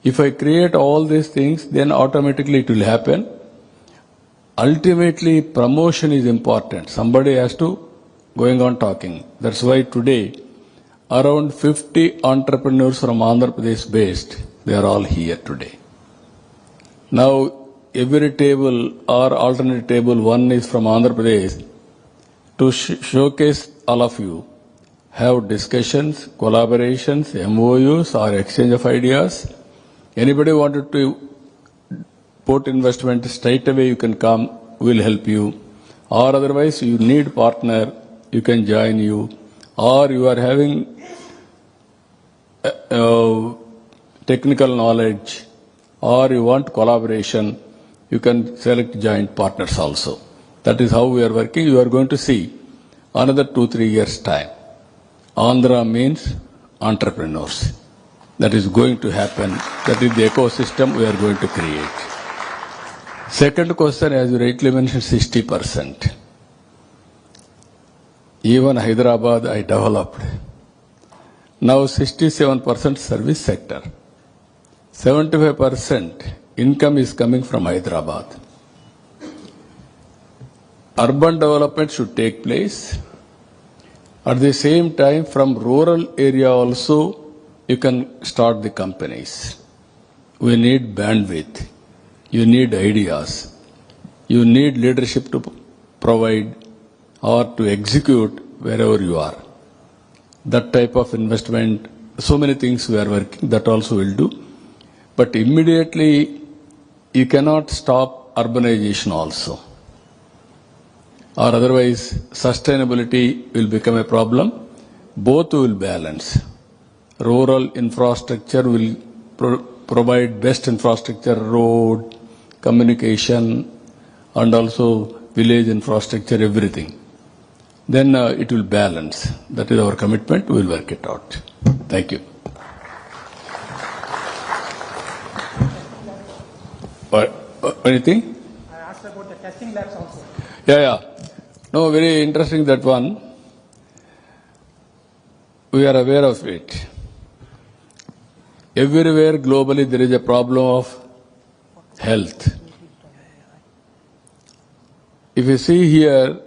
If I create all these things, then automatically it will happen. Ultimately, promotion is important. Somebody has to going on talking. That's why today, around 50 entrepreneurs from Andhra Pradesh based, they are all here today. Now, every table or alternate table, one is from Andhra Pradesh, to showcase all of you, have discussions, collaborations, MOUs, or exchange of ideas. Anybody wanted to put investment straight away, you can come, we'll help you. Or otherwise, you need partner, you can join you. Or you are having technical knowledge, or you want collaboration, you can select joint partners also. That is how we are working. You are going to see another 2-3 years' time. Andhra means entrepreneurs. That is going to happen. That is the ecosystem we are going to create. Second question, as you rightly mentioned, 60%. Even Hyderabad I developed. Now 67% service sector. 75% income is coming from Hyderabad. Urban development should take place. At the same time, from rural area also, you can start the companies. we need bandwidth, you need ideas, you need leadership to provide or to execute wherever you are. That type of investment, so many things we are working, that also will do. But immediately, you cannot stop urbanization also. Or otherwise, sustainability will become a problem. Both will balance. Rural infrastructure will provide best infrastructure, road, communication, and also village infrastructure, everything. Then it will balance. That is our commitment. We will work it out. Thank you. Anything? I asked about the testing labs also. Yeah. No, very interesting that one. We are aware of it. Everywhere globally there is a problem of health. If you see here,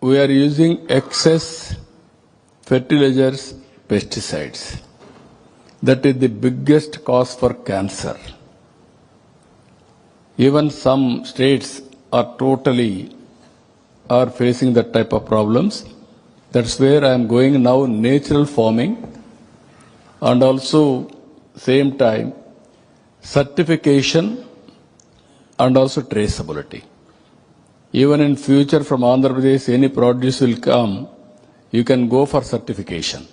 we are using excess fertilizers, pesticides. That is the biggest cause for cancer. Even some states are facing that type of problems. That's where I am going now, natural farming, and also same time certification and also traceability. Even in future from Andhra Pradesh, any produce will come, you can go for certification.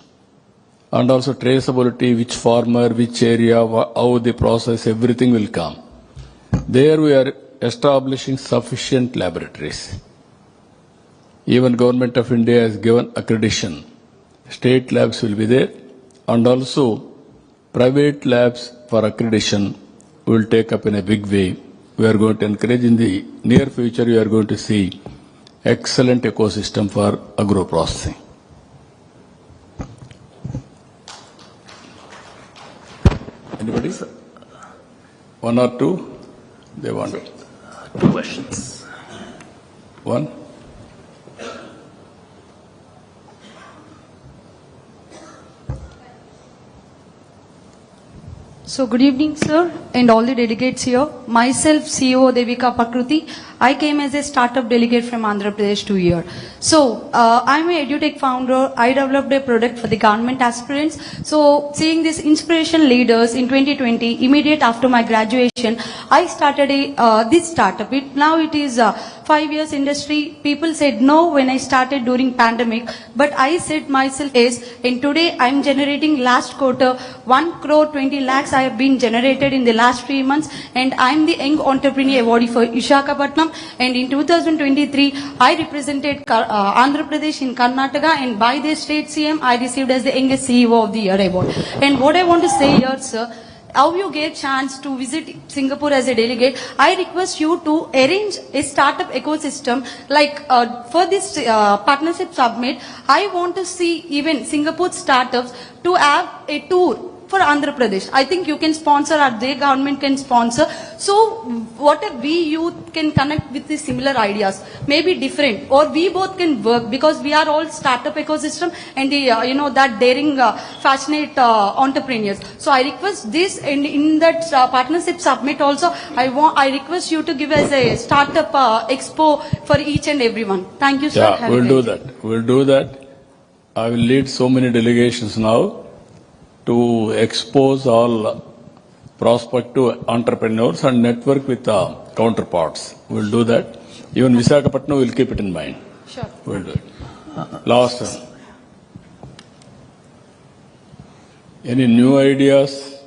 And also traceability, which farmer, which area, how the process, everything will come. There we are establishing sufficient laboratories. Even Government of India has given accreditation. State labs will be there, and also private labs for accreditation will take up in a big way. We are going to encourage in the near future, you are going to see excellent ecosystem for agro-processing. Anybody? One or two? They want two questions. One? So good evening, sir, and all the delegates here. Myself, CEO Devika Pakruti. I came as a startup delegate from Andhra Pradesh 2 years. So I'm a EduTech founder. I developed a product for the government aspirants. So seeing these inspiration leaders in 2020, immediate after my graduation, I started this startup. Now it is 5 years industry. People said no when I started during pandemic, but I said myself yes. And today I'm generating last quarter 1 crore 20 lakhs I have been generated in the last 3 months, and I'm the young entrepreneur awardee for Visakhapatnam. And in 2023, I represented Andhra Pradesh in Karnataka, and by the state CM, I received as the youngest CEO of the year award. And what I want to say here, sir, how you get chance to visit Singapore as a delegate, I request you to arrange a startup ecosystem like for this partnership summit. I want to see even Singapore startups to have a tour for Andhra Pradesh. I think you can sponsor, or the government can sponsor. So what if we youth can connect with the similar ideas, maybe different, or we both can work, because we are all startup ecosystem and the that daring, passionate entrepreneurs. So I request this, and in that partnership summit also, I request you to give us a startup expo for each and everyone. Thank you, sir. Yeah, we'll do that. We'll do that. I will lead so many delegations now to expose all prospective entrepreneurs and network with counterparts. We'll do that. Even Visakhapatnam will keep it in mind. Sure. We'll do it. Last one. Any new ideas,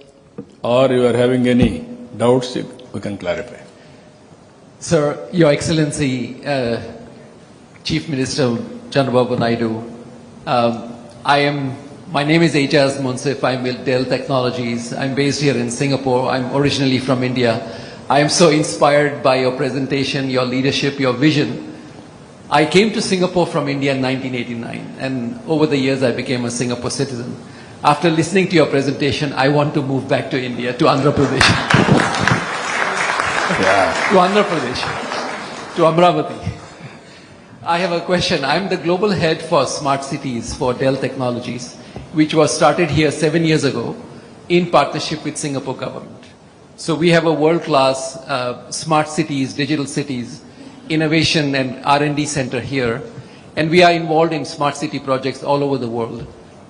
or you are having any doubts, we can clarify. Sir, Your Excellency, Chief Minister Chandrababu Naidu, my name is Ejaz Munsif. I'm with Dell Technologies. I'm based here in Singapore. I'm originally from India. I am so inspired by your presentation, your leadership, your vision. I came to Singapore from India in 1989, and over the years I became a Singapore citizen. After listening to your presentation, I want to move back to India, to Andhra Pradesh. To Andhra Pradesh, to Amravati. I have a question. I'm the global head for smart cities for Dell Technologies, which was started here 7 years ago. in partnership with Singapore government. So we have a world-class smart cities, digital cities, innovation and R&D center here, and we are involved in smart city projects all over the world,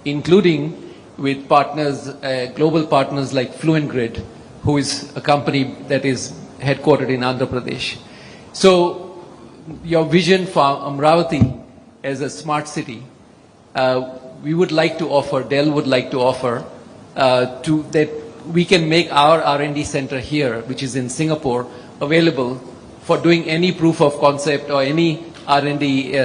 including with partners, global partners like Fluent Grid, who is a company that is headquartered in Andhra Pradesh. So your vision for Amravati as a smart city, we would like to offer, Dell would like to offer, that we can make our R&D center here, which is in Singapore, available for doing any proof of concept or any R&D,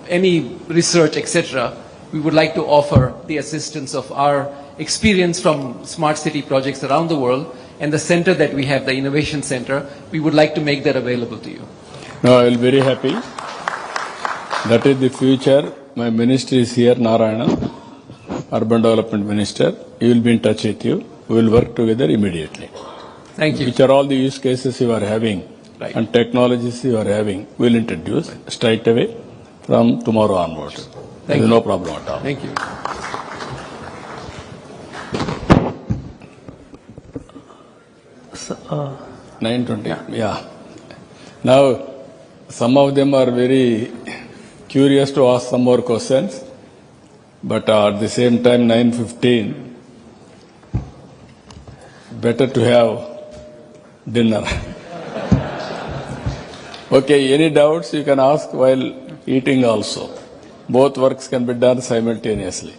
any research, etc. We would like to offer the assistance of our experience from smart city projects around the world, and the center that we have, the innovation center, we would like to make that available to you. No, I will be very happy. That is the future. My minister is here, Narayana, Urban Development Minister. He will be in touch with you. We will work together immediately. Thank you. Which are all the use cases you are having, right, and technologies you are having, we will introduce straight away from tomorrow onwards. There is no problem at all. Thank you. So, 9:20. Yeah. Now, some of them are very curious to ask some more questions, but at the same time, 9:15. Better to have dinner. Okay. Any doubts you can ask while eating also. Both works can be done simultaneously.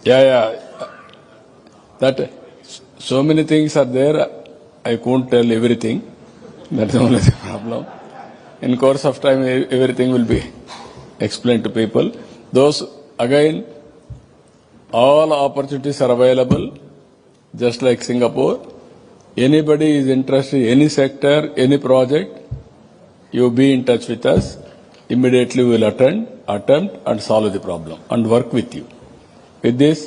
Yeah. That so many things are there. I couldn't tell everything. That's only the problem. In course of time, everything will be explained to people. Those, again, all opportunities are available, just like Singapore. Anybody is interested in any sector, any project, you be in touch with us. Immediately we will attempt and solve the problem and work with you. With this,